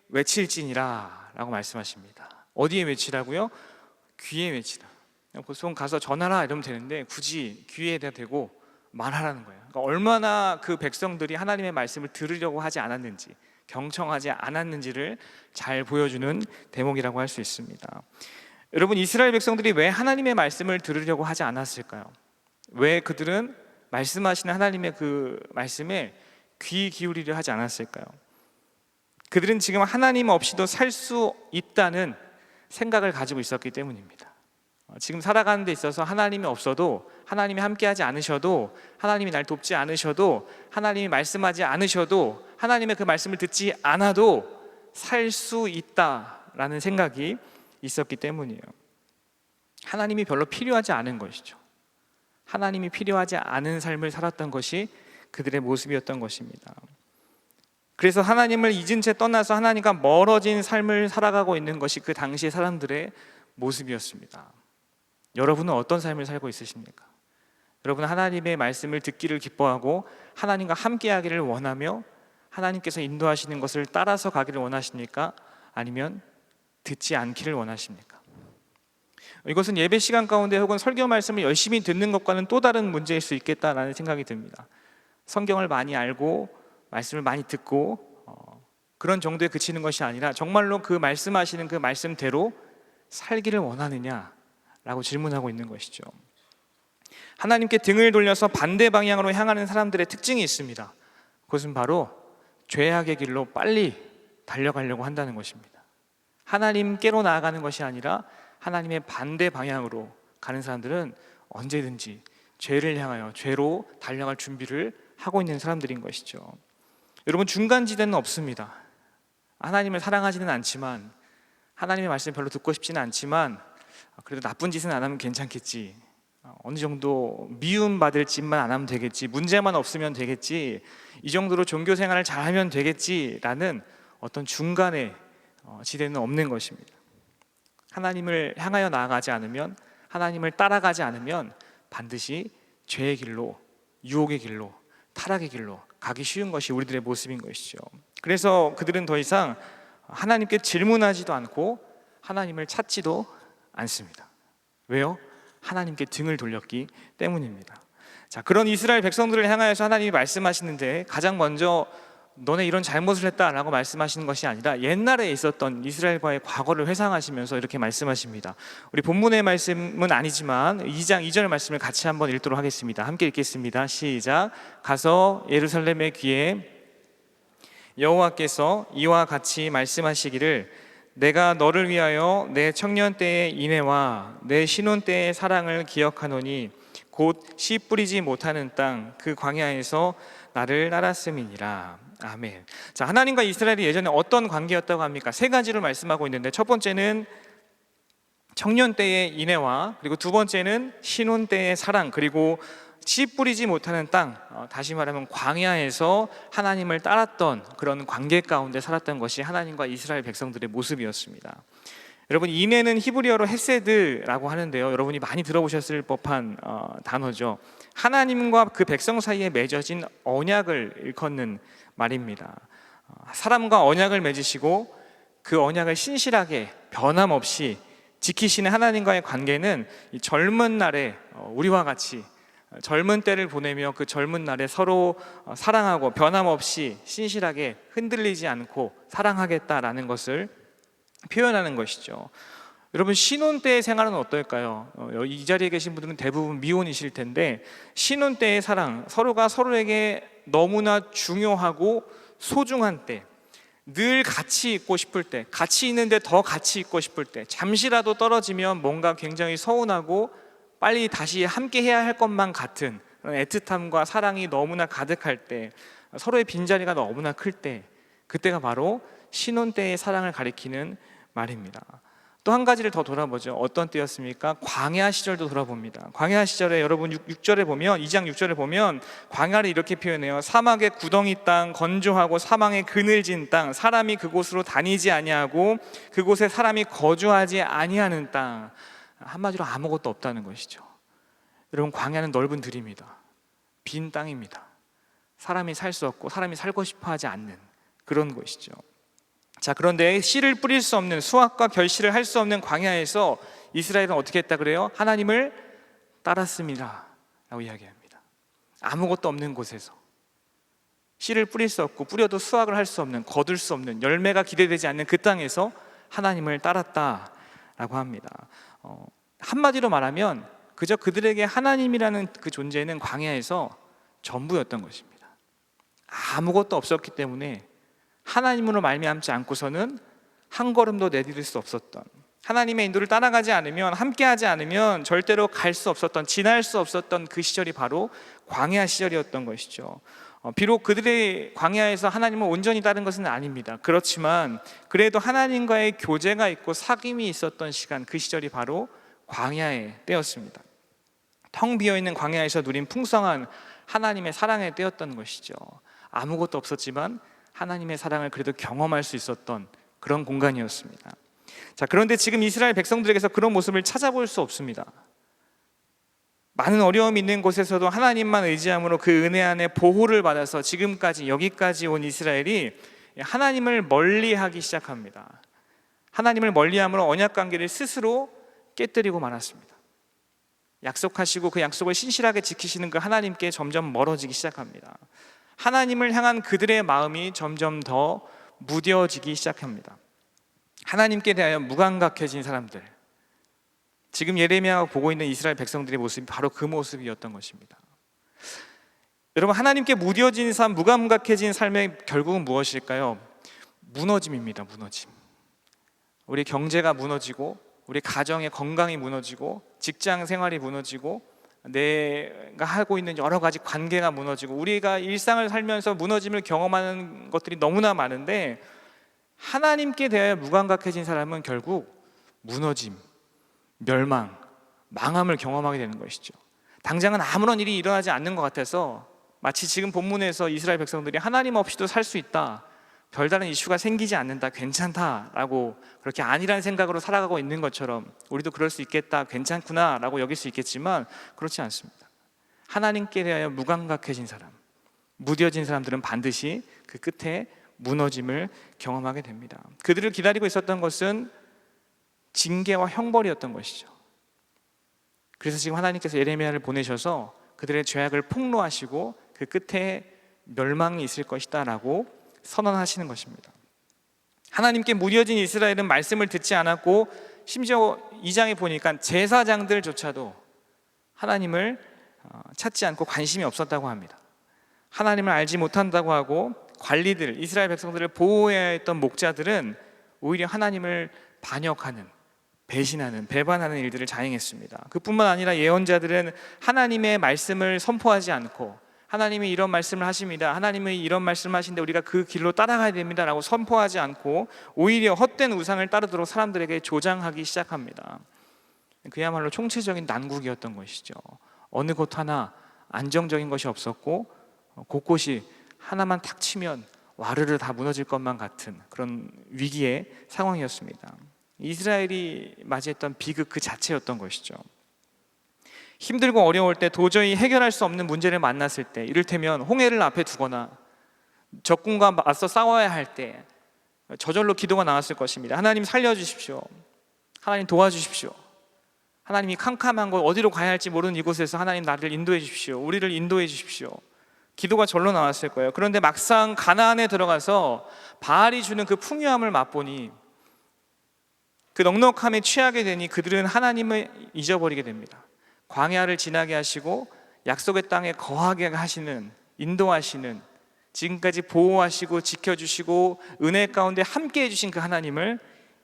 외칠지니라 라고 말씀하십니다. 어디에 외치라고요? 귀에 외치라. 보통 가서 전하라 이러면 되는데 굳이 귀에다 대고 말하라는 거예요. 그러니까 얼마나 그 백성들이 하나님의 말씀을 들으려고 하지 않았는지, 경청하지 않았는지를 잘 보여주는 대목이라고 할 수 있습니다. 여러분, 이스라엘 백성들이 왜 하나님의 말씀을 들으려고 하지 않았을까요? 왜 그들은 말씀하시는 하나님의 그 말씀에 귀 기울이려 하지 않았을까요? 그들은 지금 하나님 없이도 살 수 있다는 생각을 가지고 있었기 때문입니다. 지금 살아가는 데 있어서 하나님이 없어도, 하나님이 함께하지 않으셔도, 하나님이 날 돕지 않으셔도, 하나님이 말씀하지 않으셔도, 하나님의 그 말씀을 듣지 않아도 살 수 있다라는 생각이 있었기 때문이에요. 하나님이 별로 필요하지 않은 것이죠. 하나님이 필요하지 않은 삶을 살았던 것이 그들의 모습이었던 것입니다. 그래서 하나님을 잊은 채 떠나서 하나님과 멀어진 삶을 살아가고 있는 것이 그 당시의 사람들의 모습이었습니다. 여러분은 어떤 삶을 살고 있으십니까? 여러분은 하나님의 말씀을 듣기를 기뻐하고 하나님과 함께하기를 원하며 하나님께서 인도하시는 것을 따라서 가기를 원하십니까? 아니면 듣지 않기를 원하십니까? 이것은 예배 시간 가운데 혹은 설교 말씀을 열심히 듣는 것과는 또 다른 문제일 수 있겠다라는 생각이 듭니다. 성경을 많이 알고 말씀을 많이 듣고 그런 정도에 그치는 것이 아니라 정말로 그 말씀하시는 그 말씀대로 살기를 원하느냐라고 질문하고 있는 것이죠. 하나님께 등을 돌려서 반대 방향으로 향하는 사람들의 특징이 있습니다. 그것은 바로 죄악의 길로 빨리 달려가려고 한다는 것입니다. 하나님께로 나아가는 것이 아니라 하나님의 반대 방향으로 가는 사람들은 언제든지 죄를 향하여 죄로 달려갈 준비를 하고 있는 사람들인 것이죠. 여러분, 중간지대는 없습니다. 하나님을 사랑하지는 않지만, 하나님의 말씀을 별로 듣고 싶지는 않지만, 그래도 나쁜 짓은 안 하면 괜찮겠지, 어느 정도 미움받을 짓만 안 하면 되겠지, 문제만 없으면 되겠지, 이 정도로 종교 생활을 잘하면 되겠지라는 어떤 중간의 지대는 없는 것입니다. 하나님을 향하여 나아가지 않으면, 하나님을 따라가지 않으면 반드시 죄의 길로, 유혹의 길로, 타락의 길로 가기 쉬운 것이 우리들의 모습인 것이죠. 그래서 그들은 더 이상 하나님께 질문하지도 않고 하나님을 찾지도 않습니다. 왜요? 하나님께 등을 돌렸기 때문입니다. 자, 그런 이스라엘 백성들을 향하여서 하나님이 말씀하시는데 가장 먼저 너네 이런 잘못을 했다라고 말씀하시는 것이 아니라 옛날에 있었던 이스라엘과의 과거를 회상하시면서 이렇게 말씀하십니다. 우리 본문의 말씀은 아니지만 2장 2절 말씀을 같이 한번 읽도록 하겠습니다. 함께 읽겠습니다. 시작. 가서 예루살렘의 귀에 여호와께서 이와 같이 말씀하시기를 내가 너를 위하여 내 청년 때의 인애와 내 신혼 때의 사랑을 기억하노니 곧 씨 뿌리지 못하는 땅 그 광야에서 나를 따랐음이니라. 아멘. 자, 하나님과 이스라엘이 예전에 어떤 관계였다고 합니까? 세 가지를 말씀하고 있는데, 첫 번째는 청년 때의 인애와, 그리고 두 번째는 신혼 때의 사랑, 그리고 씨 뿌리지 못하는 땅, 다시 말하면 광야에서 하나님을 따랐던 그런 관계 가운데 살았던 것이 하나님과 이스라엘 백성들의 모습이었습니다. 여러분, 인애는 히브리어로 헤세드라고 하는데요, 여러분이 많이 들어보셨을 법한 단어죠. 하나님과 그 백성 사이에 맺어진 언약을 일컫는 말입니다. 사람과 언약을 맺으시고 그 언약을 신실하게 변함없이 지키시는 하나님과의 관계는 이 젊은 날에 우리와 같이 젊은 때를 보내며 그 젊은 날에 서로 사랑하고 변함없이 신실하게 흔들리지 않고 사랑하겠다라는 것을 표현하는 것이죠. 여러분, 신혼 때의 생활은 어떨까요? 이 자리에 계신 분들은 대부분 미혼이실 텐데, 신혼 때의 사랑, 서로가 서로에게 너무나 중요하고 소중한 때, 늘 같이 있고 싶을 때, 같이 있는데 더 같이 있고 싶을 때, 잠시라도 떨어지면 뭔가 굉장히 서운하고 빨리 다시 함께 해야 할 것만 같은 그런 애틋함과 사랑이 너무나 가득할 때, 서로의 빈자리가 너무나 클 때, 그때가 바로 신혼 때의 사랑을 가리키는 말입니다. 또 한 가지를 더 돌아보죠. 어떤 때였습니까? 광야 시절도 돌아봅니다. 광야 시절에 여러분 6절에 보면, 2장 6절에 보면 광야를 이렇게 표현해요. 사막의 구덩이 땅, 건조하고 사망의 그늘진 땅, 사람이 그곳으로 다니지 아니하고 그곳에 사람이 거주하지 아니하는 땅. 한마디로 아무것도 없다는 것이죠. 여러분, 광야는 넓은 들입니다. 빈 땅입니다. 사람이 살 수 없고 사람이 살고 싶어 하지 않는 그런 곳이죠. 자, 그런데 씨를 뿌릴 수 없는, 수확과 결실을 할 수 없는 광야에서 이스라엘은 어떻게 했다 그래요? 하나님을 따랐습니다 라고 이야기합니다. 아무것도 없는 곳에서, 씨를 뿌릴 수 없고 뿌려도 수확을 할 수 없는, 거둘 수 없는, 열매가 기대되지 않는 그 땅에서 하나님을 따랐다라고 합니다. 한마디로 말하면 그저 그들에게 하나님이라는 그 존재는 광야에서 전부였던 것입니다. 아무것도 없었기 때문에 하나님으로 말미암지 않고서는 한 걸음도 내디딜 수 없었던, 하나님의 인도를 따라가지 않으면, 함께하지 않으면 절대로 갈 수 없었던, 지날 수 없었던 그 시절이 바로 광야 시절이었던 것이죠. 비록 그들의 광야에서 하나님을 온전히 따른 것은 아닙니다. 그렇지만 그래도 하나님과의 교제가 있고 사귐이 있었던 시간, 그 시절이 바로 광야의 때였습니다. 텅 비어있는 광야에서 누린 풍성한 하나님의 사랑의 때였던 것이죠. 아무것도 없었지만 하나님의 사랑을 그래도 경험할 수 있었던 그런 공간이었습니다. 자, 그런데 지금 이스라엘 백성들에게서 그런 모습을 찾아볼 수 없습니다. 많은 어려움이 있는 곳에서도 하나님만 의지함으로 그 은혜 안에 보호를 받아서 지금까지 여기까지 온 이스라엘이 하나님을 멀리하기 시작합니다. 하나님을 멀리함으로 언약 관계를 스스로 깨뜨리고 말았습니다. 약속하시고 그 약속을 신실하게 지키시는 그 하나님께 점점 멀어지기 시작합니다. 하나님을 향한 그들의 마음이 점점 더 무뎌지기 시작합니다. 하나님께 대하여 무감각해진 사람들, 지금 예레미야가 보고 있는 이스라엘 백성들의 모습이 바로 그 모습이었던 것입니다. 여러분, 하나님께 무뎌진 삶, 무감각해진 삶의 결국은 무엇일까요? 무너짐입니다. 무너짐. 우리 경제가 무너지고, 우리 가정의 건강이 무너지고, 직장 생활이 무너지고, 내가 하고 있는 여러 가지 관계가 무너지고, 우리가 일상을 살면서 무너짐을 경험하는 것들이 너무나 많은데, 하나님께 대하여 무감각해진 사람은 결국 무너짐, 멸망, 망함을 경험하게 되는 것이죠. 당장은 아무런 일이 일어나지 않는 것 같아서 마치 지금 본문에서 이스라엘 백성들이 하나님 없이도 살 수 있다, 별다른 이슈가 생기지 않는다, 괜찮다라고 그렇게 아니란 생각으로 살아가고 있는 것처럼 우리도 그럴 수 있겠다, 괜찮구나라고 여길 수 있겠지만 그렇지 않습니다. 하나님께 대하여 무감각해진 사람, 무뎌진 사람들은 반드시 그 끝에 무너짐을 경험하게 됩니다. 그들을 기다리고 있었던 것은 징계와 형벌이었던 것이죠. 그래서 지금 하나님께서 예레미야를 보내셔서 그들의 죄악을 폭로하시고 그 끝에 멸망이 있을 것이다 라고 선언하시는 것입니다. 하나님께 무뎌진 이스라엘은 말씀을 듣지 않았고, 심지어 2장에 보니까 제사장들조차도 하나님을 찾지 않고 관심이 없었다고 합니다. 하나님을 알지 못한다고 하고, 관리들, 이스라엘 백성들을 보호해야 했던 목자들은 오히려 하나님을 반역하는, 배신하는, 배반하는 일들을 자행했습니다. 그뿐만 아니라 예언자들은 하나님의 말씀을 선포하지 않고, 하나님이 이런 말씀을 하십니다, 하나님이 이런 말씀을 하시는데 우리가 그 길로 따라가야 됩니다 라고 선포하지 않고 오히려 헛된 우상을 따르도록 사람들에게 조장하기 시작합니다. 그야말로 총체적인 난국이었던 것이죠. 어느 곳 하나 안정적인 것이 없었고, 곳곳이 하나만 탁 치면 와르르 다 무너질 것만 같은 그런 위기의 상황이었습니다. 이스라엘이 맞이했던 비극 그 자체였던 것이죠. 힘들고 어려울 때, 도저히 해결할 수 없는 문제를 만났을 때, 이를테면 홍해를 앞에 두거나 적군과 맞서 싸워야 할 때 저절로 기도가 나왔을 것입니다. 하나님 살려주십시오, 하나님 도와주십시오, 하나님이 캄캄한 곳, 어디로 가야 할지 모르는 이곳에서 하나님 나를 인도해 주십시오, 우리를 인도해 주십시오, 기도가 절로 나왔을 거예요. 그런데 막상 가나안에 들어가서 바알이 주는 그 풍요함을 맛보니, 그 넉넉함에 취하게 되니 그들은 하나님을 잊어버리게 됩니다. 광야를 지나게 하시고 약속의 땅에 거하게 하시는, 인도하시는, 지금까지 보호하시고 지켜주시고 은혜 가운데 함께 해주신 그 하나님을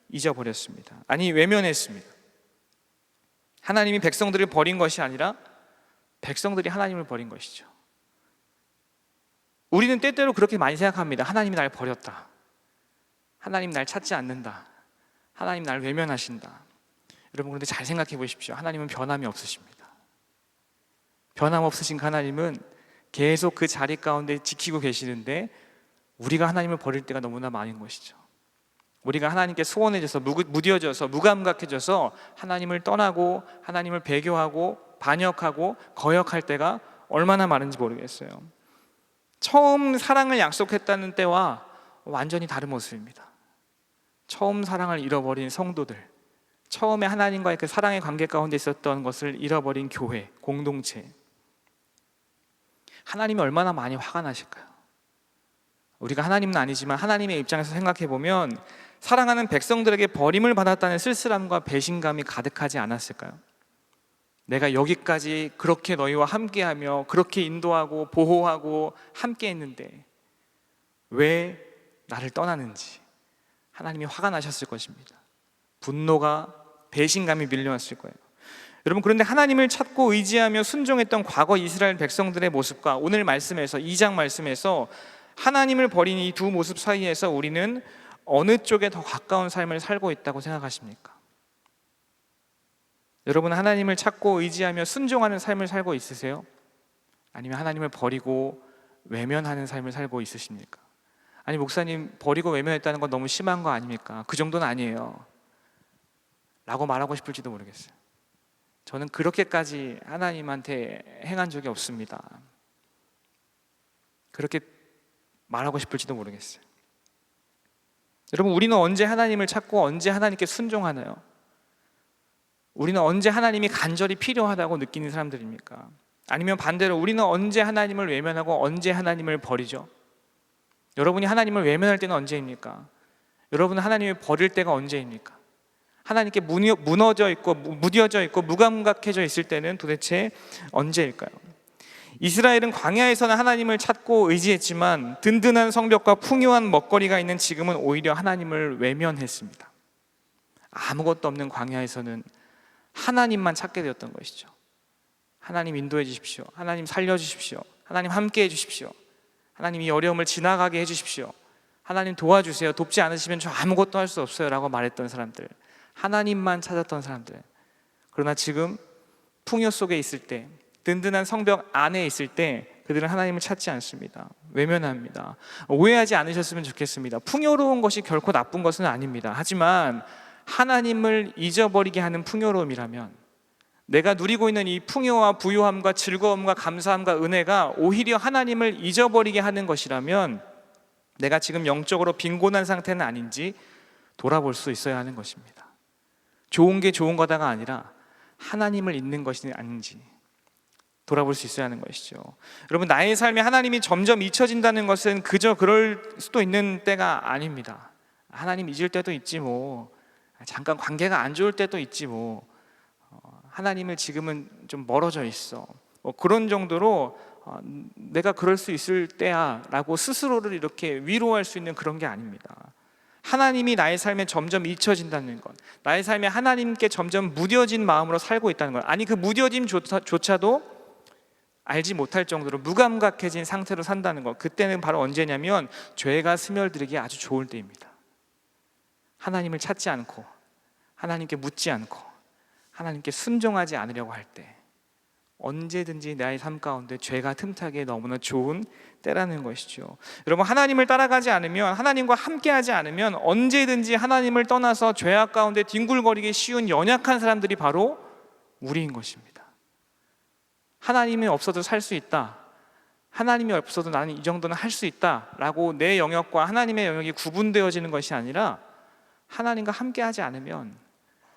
잊어버렸습니다. 아니, 외면했습니다. 하나님이 백성들을 버린 것이 아니라 백성들이 하나님을 버린 것이죠. 우리는 때때로 그렇게 많이 생각합니다. 하나님이 날 버렸다, 하나님 날 찾지 않는다, 하나님 날 외면하신다. 여러분, 그런데 잘 생각해 보십시오. 하나님은 변함이 없으십니다. 변함 없으신 하나님은 계속 그 자리 가운데 지키고 계시는데, 우리가 하나님을 버릴 때가 너무나 많은 것이죠. 우리가 하나님께 소원해져서, 무뎌져서, 무감각해져서 하나님을 떠나고 하나님을 배교하고 반역하고 거역할 때가 얼마나 많은지 모르겠어요. 처음 사랑을 약속했다는 때와 완전히 다른 모습입니다. 처음 사랑을 잃어버린 성도들, 처음에 하나님과의 그 사랑의 관계 가운데 있었던 것을 잃어버린 교회, 공동체, 하나님이 얼마나 많이 화가 나실까요? 우리가 하나님은 아니지만 하나님의 입장에서 생각해 보면 사랑하는 백성들에게 버림을 받았다는 쓸쓸함과 배신감이 가득하지 않았을까요? 내가 여기까지 그렇게 너희와 함께하며 그렇게 인도하고 보호하고 함께 했는데 왜 나를 떠나는지 하나님이 화가 나셨을 것입니다. 분노가, 배신감이 밀려왔을 거예요. 여러분, 그런데 하나님을 찾고 의지하며 순종했던 과거 이스라엘 백성들의 모습과 오늘 말씀에서 2장 말씀에서 하나님을 버린 이 두 모습 사이에서 우리는 어느 쪽에 더 가까운 삶을 살고 있다고 생각하십니까? 여러분, 하나님을 찾고 의지하며 순종하는 삶을 살고 있으세요? 아니면 하나님을 버리고 외면하는 삶을 살고 있으십니까? 아니, 목사님, 버리고 외면했다는 건 너무 심한 거 아닙니까? 그 정도는 아니에요 라고 말하고 싶을지도 모르겠어요. 저는 그렇게까지 하나님한테 행한 적이 없습니다. 그렇게 말하고 싶을지도 모르겠어요. 여러분, 우리는 언제 하나님을 찾고 언제 하나님께 순종하나요? 우리는 언제 하나님이 간절히 필요하다고 느끼는 사람들입니까? 아니면 반대로 우리는 언제 하나님을 외면하고 언제 하나님을 버리죠? 여러분이 하나님을 외면할 때는 언제입니까? 여러분은 하나님을 버릴 때가 언제입니까? 하나님께 무너져 있고 무뎌져 있고 무감각해져 있을 때는 도대체 언제일까요? 이스라엘은 광야에서는 하나님을 찾고 의지했지만 든든한 성벽과 풍요한 먹거리가 있는 지금은 오히려 하나님을 외면했습니다. 아무것도 없는 광야에서는 하나님만 찾게 되었던 것이죠. 하나님 인도해 주십시오. 하나님 살려 주십시오. 하나님 함께 해 주십시오. 하나님 이 어려움을 지나가게 해 주십시오. 하나님 도와주세요. 돕지 않으시면 저 아무것도 할 수 없어요 라고 말했던 사람들, 하나님만 찾았던 사람들. 그러나 지금 풍요 속에 있을 때, 든든한 성벽 안에 있을 때 그들은 하나님을 찾지 않습니다. 외면합니다. 오해하지 않으셨으면 좋겠습니다. 풍요로운 것이 결코 나쁜 것은 아닙니다. 하지만 하나님을 잊어버리게 하는 풍요로움이라면, 내가 누리고 있는 이 풍요와 부요함과 즐거움과 감사함과 은혜가 오히려 하나님을 잊어버리게 하는 것이라면 내가 지금 영적으로 빈곤한 상태는 아닌지 돌아볼 수 있어야 하는 것입니다. 좋은 게 좋은 거다가 아니라 하나님을 잊는 것이 아닌지 돌아볼 수 있어야 하는 것이죠. 여러분, 나의 삶에 하나님이 점점 잊혀진다는 것은 그저 그럴 수도 있는 때가 아닙니다. 하나님 잊을 때도 있지 뭐, 잠깐 관계가 안 좋을 때도 있지 뭐, 하나님을 지금은 좀 멀어져 있어, 뭐 그런 정도로 내가 그럴 수 있을 때야 라고 스스로를 이렇게 위로할 수 있는 그런 게 아닙니다. 하나님이 나의 삶에 점점 잊혀진다는 것, 나의 삶에 하나님께 점점 무뎌진 마음으로 살고 있다는 것, 아니 그 무뎌짐조차도 알지 못할 정도로 무감각해진 상태로 산다는 것, 그때는 바로 언제냐면 죄가 스며들기 아주 좋을 때입니다. 하나님을 찾지 않고 하나님께 묻지 않고 하나님께 순종하지 않으려고 할 때, 언제든지 나의 삶 가운데 죄가 틈타기에 너무나 좋은 때라는 것이죠. 여러분, 하나님을 따라가지 않으면, 하나님과 함께하지 않으면 언제든지 하나님을 떠나서 죄악 가운데 뒹굴거리기 쉬운 연약한 사람들이 바로 우리인 것입니다. 하나님이 없어도 살 수 있다, 하나님이 없어도 나는 이 정도는 할 수 있다 라고 내 영역과 하나님의 영역이 구분되어지는 것이 아니라, 하나님과 함께하지 않으면,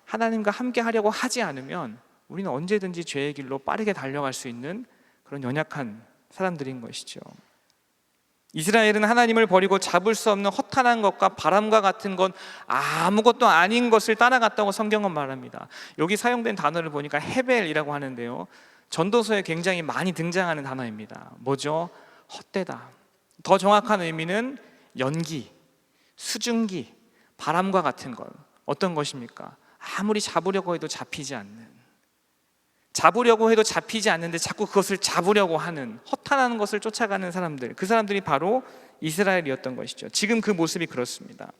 하나님과 함께하려고 하지 않으면 우리는 언제든지 죄의 길로 빠르게 달려갈 수 있는 그런 연약한 사람들인 것이죠. 이스라엘은 하나님을 버리고 잡을 수 없는 허탄한 것과 바람과 같은 것, 아무것도 아닌 것을 따라갔다고 성경은 말합니다. 여기 사용된 단어를 보니까 헤벨이라고 하는데요, 전도서에 굉장히 많이 등장하는 단어입니다. 뭐죠? 헛되다. 더 정확한 의미는 연기, 수증기, 바람과 같은 것. 어떤 것입니까? 아무리 잡으려고 해도 잡히지 않는, 잡으려고 해도 잡히지 않는데 자꾸 그것을 잡으려고 하는 허탄한 것을 쫓아가는 사람들, 그 사람들이 바로 이스라엘이었던 것이죠. 지금 그 모습이 그렇습니다.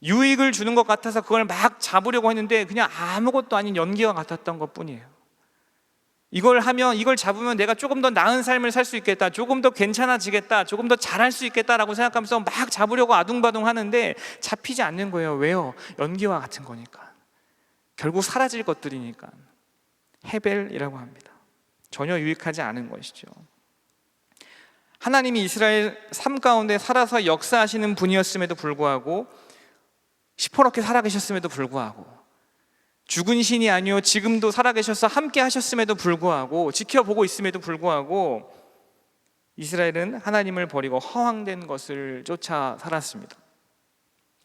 유익을 주는 것 같아서 그걸 막 잡으려고 했는데 그냥 아무것도 아닌 연기와 같았던 것뿐이에요. 이걸 하면, 이걸 잡으면 내가 조금 더 나은 삶을 살 수 있겠다, 조금 더 괜찮아지겠다, 조금 더 잘할 수 있겠다라고 생각하면서 막 잡으려고 아둥바둥 하는데 잡히지 않는 거예요. 왜요? 연기와 같은 거니까. 결국 사라질 것들이니까. 헤벨이라고 합니다. 전혀 유익하지 않은 것이죠. 하나님이 이스라엘 삶 가운데 살아서 역사하시는 분이었음에도 불구하고, 시퍼렇게 살아계셨음에도 불구하고, 죽은 신이 아니요 지금도 살아계셔서 함께 하셨음에도 불구하고, 지켜보고 있음에도 불구하고 이스라엘은 하나님을 버리고 허황된 것을 쫓아 살았습니다.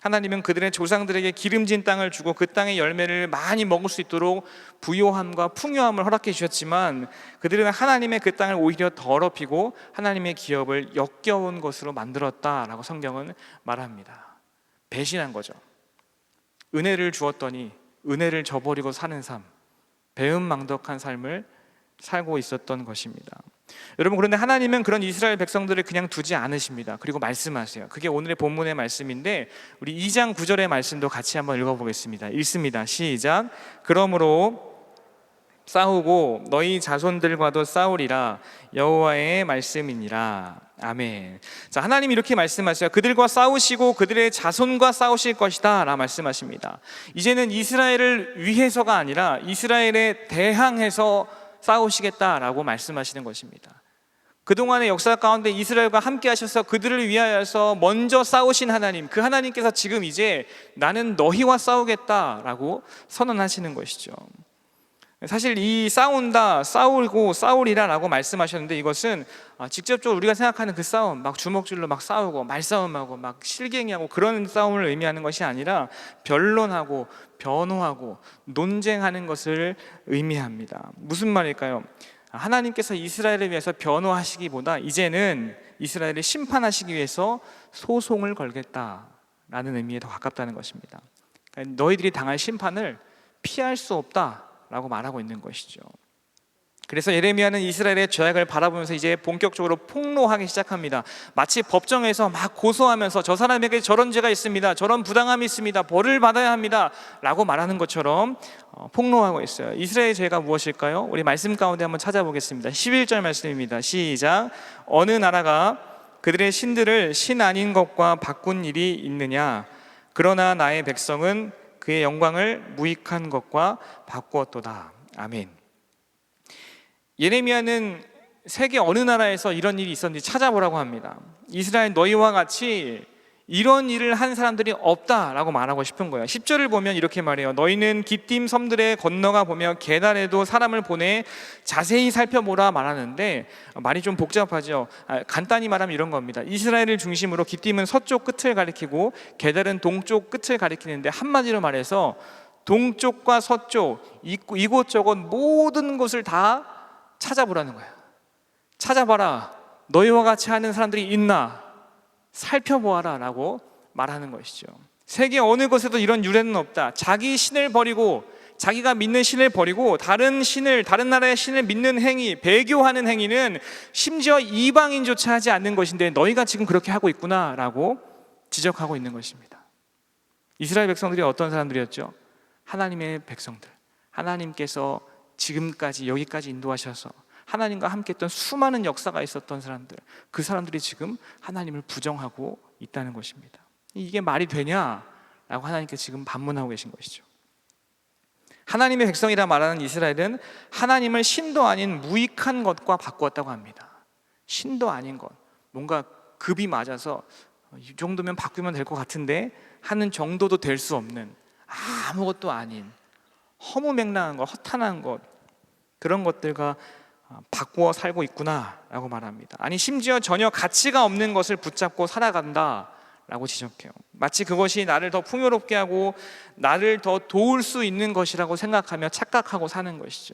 하나님은 그들의 조상들에게 기름진 땅을 주고 그 땅의 열매를 많이 먹을 수 있도록 부요함과 풍요함을 허락해 주셨지만, 그들은 하나님의 그 땅을 오히려 더럽히고 하나님의 기업을 역겨운 것으로 만들었다라고 성경은 말합니다. 배신한 거죠. 은혜를 주었더니 은혜를 저버리고 사는 삶, 배은망덕한 삶을 살고 있었던 것입니다. 여러분, 그런데 하나님은 그런 이스라엘 백성들을 그냥 두지 않으십니다. 그리고 말씀하세요. 그게 오늘의 본문의 말씀인데 우리 2장 9절의 말씀도 같이 한번 읽어보겠습니다. 읽습니다. 시작. 그러므로 싸우고 너희 자손들과도 싸우리라. 여호와의 말씀이니라. 아멘. 자, 하나님이 이렇게 말씀하세요. 그들과 싸우시고 그들의 자손과 싸우실 것이다 라 말씀하십니다. 이제는 이스라엘을 위해서가 아니라 이스라엘에 대항해서 싸우시겠다라고 말씀하시는 것입니다. 그동안의 역사 가운데 이스라엘과 함께 하셔서 그들을 위하여서 먼저 싸우신 하나님, 그 하나님께서 지금 이제 나는 너희와 싸우겠다라고 선언하시는 것이죠. 사실 이 싸운다, 싸우고 싸우리라 라고 말씀하셨는데 이것은 직접적으로 우리가 생각하는 그 싸움, 막 주먹질로 막 싸우고 말싸움하고 막 실갱이하고 그런 싸움을 의미하는 것이 아니라 변론하고 변호하고 논쟁하는 것을 의미합니다. 무슨 말일까요? 하나님께서 이스라엘을 위해서 변호하시기보다 이제는 이스라엘을 심판하시기 위해서 소송을 걸겠다라는 의미에 더 가깝다는 것입니다. 그러니까 너희들이 당할 심판을 피할 수 없다 라고 말하고 있는 것이죠. 그래서 예레미야는 이스라엘의 죄악을 바라보면서 이제 본격적으로 폭로하기 시작합니다. 마치 법정에서 막 고소하면서 저 사람에게 저런 죄가 있습니다, 저런 부당함이 있습니다, 벌을 받아야 합니다 라고 말하는 것처럼 폭로하고 있어요. 이스라엘의 죄가 무엇일까요? 우리 말씀 가운데 한번 찾아보겠습니다. 11절 말씀입니다. 시작. 어느 나라가 그들의 신들을 신 아닌 것과 바꾼 일이 있느냐? 그러나 나의 백성은 그의 영광을 무익한 것과 바꾸었도다. 아멘. 예레미야는 세계 어느 나라에서 이런 일이 있었는지 찾아보라고 합니다. 이스라엘 너희와 같이 이런 일을 한 사람들이 없다라고 말하고 싶은 거예요. 10절을 보면 이렇게 말해요. 너희는 기띔 섬들에 건너가 보며 게달에도 사람을 보내 자세히 살펴보라 말하는데 말이 좀 복잡하죠. 간단히 말하면 이런 겁니다. 이스라엘을 중심으로 기띔은 서쪽 끝을 가리키고 게달은 동쪽 끝을 가리키는데 한마디로 말해서 동쪽과 서쪽 이곳저곳 모든 곳을 다 찾아보라는 거예요. 찾아봐라. 너희와 같이 하는 사람들이 있나? 살펴보아라 라고 말하는 것이죠. 세계 어느 곳에도 이런 유래는 없다. 자기 신을 버리고 자기가 믿는 신을 버리고 다른 나라의 신을 믿는 행위, 배교하는 행위는 심지어 이방인조차 하지 않는 것인데 너희가 지금 그렇게 하고 있구나 라고 지적하고 있는 것입니다. 이스라엘 백성들이 어떤 사람들이었죠? 하나님의 백성들, 하나님께서 지금까지 여기까지 인도하셔서 하나님과 함께 했던 수많은 역사가 있었던 사람들, 그 사람들이 지금 하나님을 부정하고 있다는 것입니다. 이게 말이 되냐라고 하나님께 지금 반문하고 계신 것이죠. 하나님의 백성이라 말하는 이스라엘은 하나님을 신도 아닌 무익한 것과 바꾸었다고 합니다. 신도 아닌 것, 뭔가 급이 맞아서 이 정도면 바꾸면 될 것 같은데 하는 정도도 될 수 없는 아무것도 아닌 허무맹랑한 것, 허탄한 것, 그런 것들과 바꾸어 살고 있구나 라고 말합니다. 아니 심지어 전혀 가치가 없는 것을 붙잡고 살아간다 라고 지적해요. 마치 그것이 나를 더 풍요롭게 하고 나를 더 도울 수 있는 것이라고 생각하며 착각하고 사는 것이죠.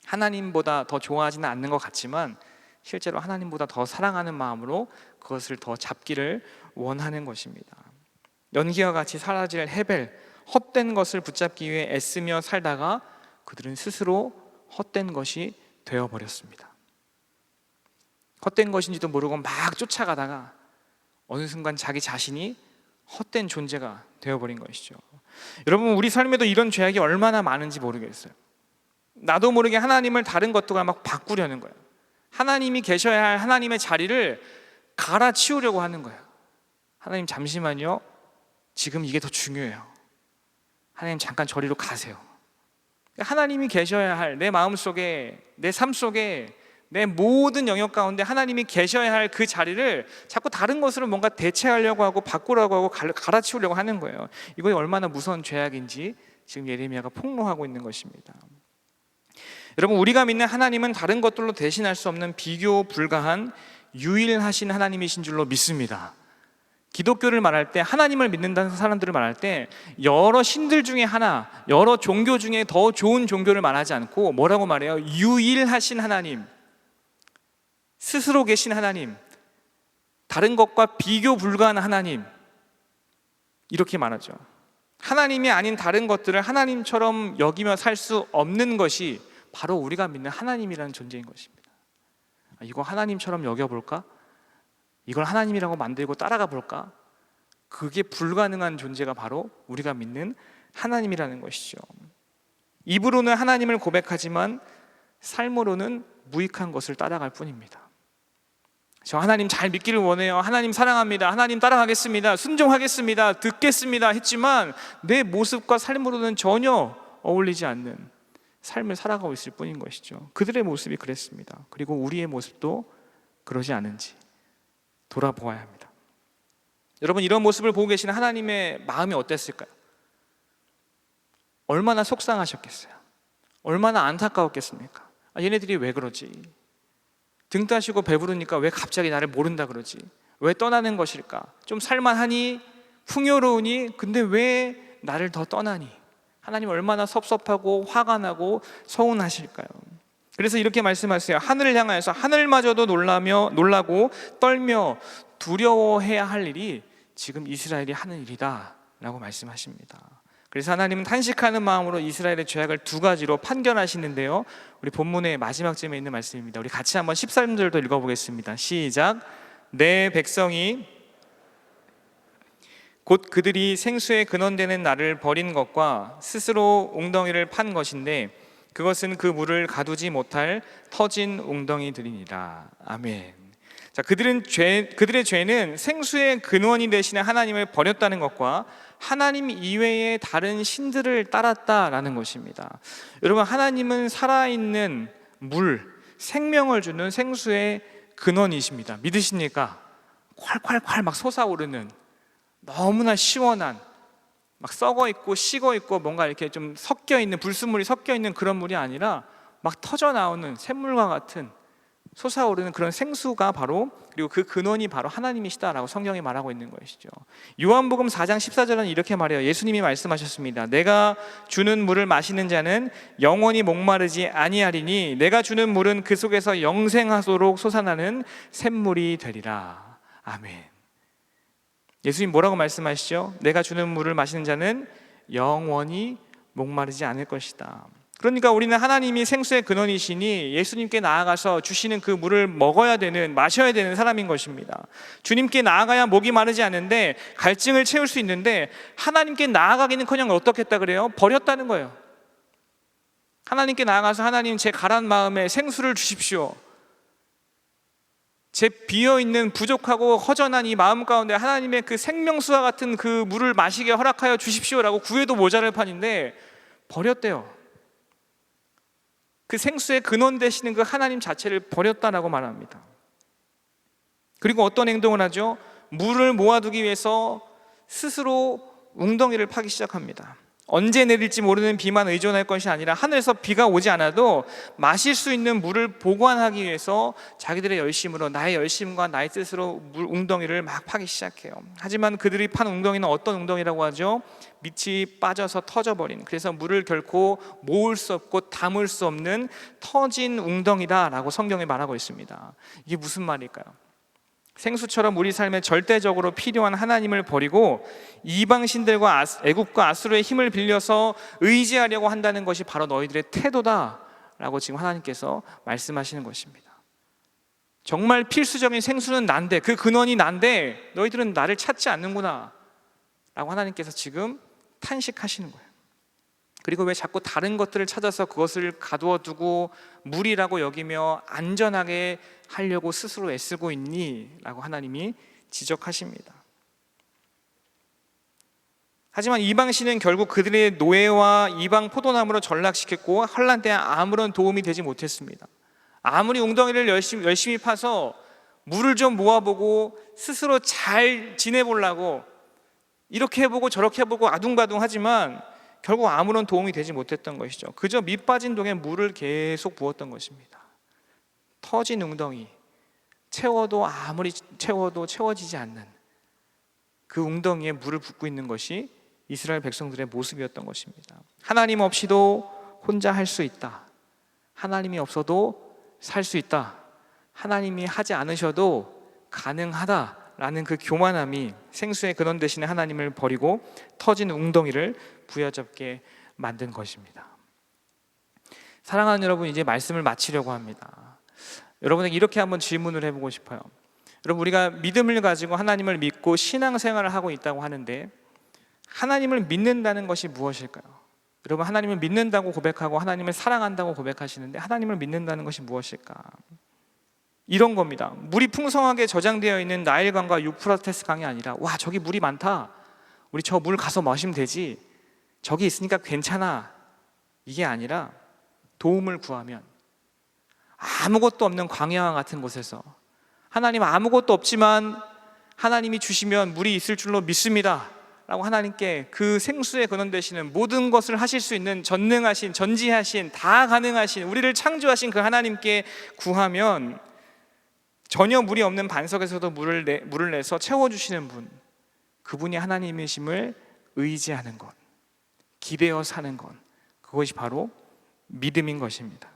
하나님보다 더 좋아하지는 않는 것 같지만 실제로 하나님보다 더 사랑하는 마음으로 그것을 더 잡기를 원하는 것입니다. 연기와 같이 사라질 헤벨, 헛된 것을 붙잡기 위해 애쓰며 살다가 그들은 스스로 헛된 것이 되어버렸습니다. 헛된 것인지도 모르고 막 쫓아가다가 어느 순간 자기 자신이 헛된 존재가 되어버린 것이죠. 여러분, 우리 삶에도 이런 죄악이 얼마나 많은지 모르겠어요. 나도 모르게 하나님을 다른 것들과 막 바꾸려는 거예요. 하나님이 계셔야 할 하나님의 자리를 갈아치우려고 하는 거예요. 하나님 잠시만요, 지금 이게 더 중요해요. 하나님 잠깐 저리로 가세요. 하나님이 계셔야 할 내 마음속에, 내 삶 속에, 내 모든 영역 가운데 하나님이 계셔야 할 그 자리를 자꾸 다른 것으로 뭔가 대체하려고 하고 바꾸려고 하고 갈아치우려고 하는 거예요. 이거 얼마나 무서운 죄악인지 지금 예레미야가 폭로하고 있는 것입니다. 여러분, 우리가 믿는 하나님은 다른 것들로 대신할 수 없는 비교 불가한 유일하신 하나님이신 줄로 믿습니다. 기독교를 말할 때, 하나님을 믿는다는 사람들을 말할 때 여러 신들 중에 하나, 여러 종교 중에 더 좋은 종교를 말하지 않고 뭐라고 말해요? 유일하신 하나님, 스스로 계신 하나님, 다른 것과 비교 불가한 하나님, 이렇게 말하죠. 하나님이 아닌 다른 것들을 하나님처럼 여기며 살 수 없는 것이 바로 우리가 믿는 하나님이라는 존재인 것입니다. 이거 하나님처럼 여겨볼까? 이걸 하나님이라고 만들고 따라가 볼까? 그게 불가능한 존재가 바로 우리가 믿는 하나님이라는 것이죠. 입으로는 하나님을 고백하지만 삶으로는 무익한 것을 따라갈 뿐입니다. 저 하나님 잘 믿기를 원해요. 하나님 사랑합니다. 하나님 따라가겠습니다. 순종하겠습니다. 듣겠습니다. 했지만 내 모습과 삶으로는 전혀 어울리지 않는 삶을 살아가고 있을 뿐인 것이죠. 그들의 모습이 그랬습니다. 그리고 우리의 모습도 그러지 않은지 돌아보아야 합니다. 여러분, 이런 모습을 보고 계시는 하나님의 마음이 어땠을까요? 얼마나 속상하셨겠어요? 얼마나 안타까웠겠습니까? 얘네들이 왜 그러지? 등 따시고 배부르니까 왜 갑자기 나를 모른다 그러지? 왜 떠나는 것일까? 좀 살만하니? 풍요로우니? 근데 왜 나를 더 떠나니? 하나님 얼마나 섭섭하고 화가 나고 서운하실까요? 그래서 이렇게 말씀하세요. 하늘을 향하여서 하늘마저도 놀라고 떨며 두려워해야 할 일이 지금 이스라엘이 하는 일이다 라고 말씀하십니다. 그래서 하나님은 탄식하는 마음으로 이스라엘의 죄악을 두 가지로 판결하시는데요, 우리 본문의 마지막 쯤에 있는 말씀입니다. 우리 같이 한번 13절도 읽어보겠습니다. 시작. 내 백성이 곧 그들이 생수의 근원되는 나를 버린 것과 스스로 웅덩이를 판 것인데 그것은 그 물을 가두지 못할 터진 웅덩이들이니라. 아멘. 자, 그들의 죄는 생수의 근원이 되시는 하나님을 버렸다는 것과 하나님 이외의 다른 신들을 따랐다라는 것입니다. 여러분, 하나님은 살아있는 물, 생명을 주는 생수의 근원이십니다. 믿으십니까? 콸콸콸 막 솟아오르는 너무나 시원한, 막 썩어 있고 식어 있고 뭔가 이렇게 좀 섞여 있는, 불순물이 섞여 있는 그런 물이 아니라 막 터져 나오는 샘물과 같은 솟아오르는 그런 생수가 바로, 그리고 그 근원이 바로 하나님이시다라고 성경이 말하고 있는 것이죠. 요한복음 4장 14절은 이렇게 말해요. 예수님이 말씀하셨습니다. 내가 주는 물을 마시는 자는 영원히 목마르지 아니하리니 내가 주는 물은 그 속에서 영생하도록 솟아나는 샘물이 되리라. 아멘. 예수님 뭐라고 말씀하시죠? 내가 주는 물을 마시는 자는 영원히 목마르지 않을 것이다. 그러니까 우리는 하나님이 생수의 근원이시니 예수님께 나아가서 주시는 그 물을 먹어야 되는, 마셔야 되는 사람인 것입니다. 주님께 나아가야 목이 마르지 않는데 갈증을 채울 수 있는데 하나님께 나아가기는커녕 어떻겠다 그래요? 버렸다는 거예요. 하나님께 나아가서 하나님 제 가란 마음에 생수를 주십시오. 제 비어있는 부족하고 허전한 이 마음 가운데 하나님의 그 생명수와 같은 그 물을 마시게 허락하여 주십시오라고 구해도 모자랄 판인데 버렸대요. 그 생수의 근원 되시는 그 하나님 자체를 버렸다라고 말합니다. 그리고 어떤 행동을 하죠? 물을 모아두기 위해서 스스로 웅덩이를 파기 시작합니다. 언제 내릴지 모르는 비만 의존할 것이 아니라 하늘에서 비가 오지 않아도 마실 수 있는 물을 보관하기 위해서 자기들의 열심으로, 나의 열심과 나의 뜻으로 물 웅덩이를 막 파기 시작해요. 하지만 그들이 판 웅덩이는 어떤 웅덩이라고 하죠? 밑이 빠져서 터져버린, 그래서 물을 결코 모을 수 없고 담을 수 없는 터진 웅덩이다라고 성경이 말하고 있습니다. 이게 무슨 말일까요? 생수처럼 우리 삶에 절대적으로 필요한 하나님을 버리고 이방신들과 애굽과 아수르의 힘을 빌려서 의지하려고 한다는 것이 바로 너희들의 태도다라고 지금 하나님께서 말씀하시는 것입니다. 정말 필수적인 생수는 난데, 그 근원이 난데 너희들은 나를 찾지 않는구나 라고 하나님께서 지금 탄식하시는 거예요. 그리고 왜 자꾸 다른 것들을 찾아서 그것을 가두어 두고 물이라고 여기며 안전하게 하려고 스스로 애쓰고 있니? 라고 하나님이 지적하십니다. 하지만 이방신은 결국 그들의 노예와 이방 포도나무로 전락시켰고 환란 때 아무런 도움이 되지 못했습니다. 아무리 웅덩이를 열심히 파서 물을 좀 모아보고 스스로 잘 지내보려고 이렇게 해보고 저렇게 해보고 아둥바둥 하지만 결국 아무런 도움이 되지 못했던 것이죠. 그저 밑 빠진 동에 물을 계속 부었던 것입니다. 터진 웅덩이, 채워도 아무리 채워도 채워지지 않는 그 웅덩이에 물을 붓고 있는 것이 이스라엘 백성들의 모습이었던 것입니다. 하나님 없이도 혼자 할 수 있다. 하나님이 없어도 살 수 있다. 하나님이 하지 않으셔도 가능하다 라는 그 교만함이 생수의 근원 대신에 하나님을 버리고 터진 웅덩이를 부여잡게 만든 것입니다. 사랑하는 여러분, 이제 말씀을 마치려고 합니다. 여러분에게 이렇게 한번 질문을 해보고 싶어요. 여러분, 우리가 믿음을 가지고 하나님을 믿고 신앙생활을 하고 있다고 하는데 하나님을 믿는다는 것이 무엇일까요? 여러분, 하나님을 믿는다고 고백하고 하나님을 사랑한다고 고백하시는데 하나님을 믿는다는 것이 무엇일까? 이런 겁니다. 물이 풍성하게 저장되어 있는 나일강과 유프라테스 강이 아니라 와, 저기 물이 많다, 우리 저 물 가서 마시면 되지, 저기 있으니까 괜찮아, 이게 아니라 도움을 구하면 아무것도 없는 광야와 같은 곳에서 하나님, 아무것도 없지만 하나님이 주시면 물이 있을 줄로 믿습니다 라고 하나님께 그 생수의 근원 되시는 모든 것을 하실 수 있는 전능하신, 전지하신, 다 가능하신, 우리를 창조하신 그 하나님께 구하면 전혀 물이 없는 반석에서도 물을 내서 채워주시는 분, 그분이 하나님이심을 의지하는 것, 기대어 사는 것, 그것이 바로 믿음인 것입니다.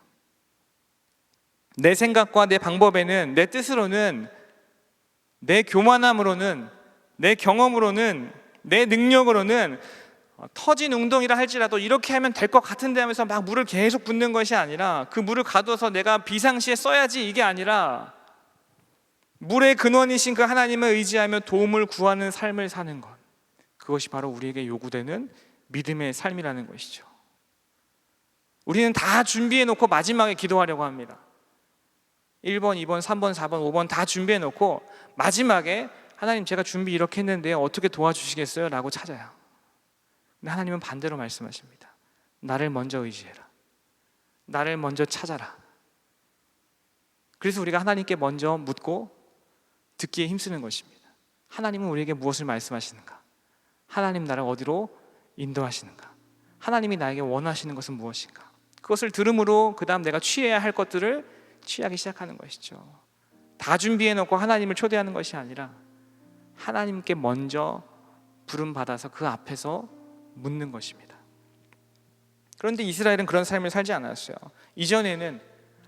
내 생각과 내 방법에는, 내 뜻으로는, 내 교만함으로는, 내 경험으로는, 내 능력으로는 터진 웅덩이라 할지라도 이렇게 하면 될 것 같은데 하면서 막 물을 계속 붓는 것이 아니라, 그 물을 가둬서 내가 비상시에 써야지, 이게 아니라 물의 근원이신 그 하나님을 의지하며 도움을 구하는 삶을 사는 것, 그것이 바로 우리에게 요구되는 믿음의 삶이라는 것이죠. 우리는 다 준비해 놓고 마지막에 기도하려고 합니다. 1번, 2번, 3번, 4번, 5번 다 준비해 놓고 마지막에 하나님, 제가 준비 이렇게 했는데 어떻게 도와주시겠어요? 라고 찾아요. 근데 하나님은 반대로 말씀하십니다. 나를 먼저 의지해라, 나를 먼저 찾아라. 그래서 우리가 하나님께 먼저 묻고 듣기에 힘쓰는 것입니다. 하나님은 우리에게 무엇을 말씀하시는가? 하나님, 나를 어디로 인도하시는가? 하나님이 나에게 원하시는 것은 무엇인가? 그것을 들음으로 그 다음 내가 취해야 할 것들을 취하기 시작하는 것이죠. 다 준비해 놓고 하나님을 초대하는 것이 아니라 하나님께 먼저 부름받아서 그 앞에서 묻는 것입니다. 그런데 이스라엘은 그런 삶을 살지 않았어요. 이전에는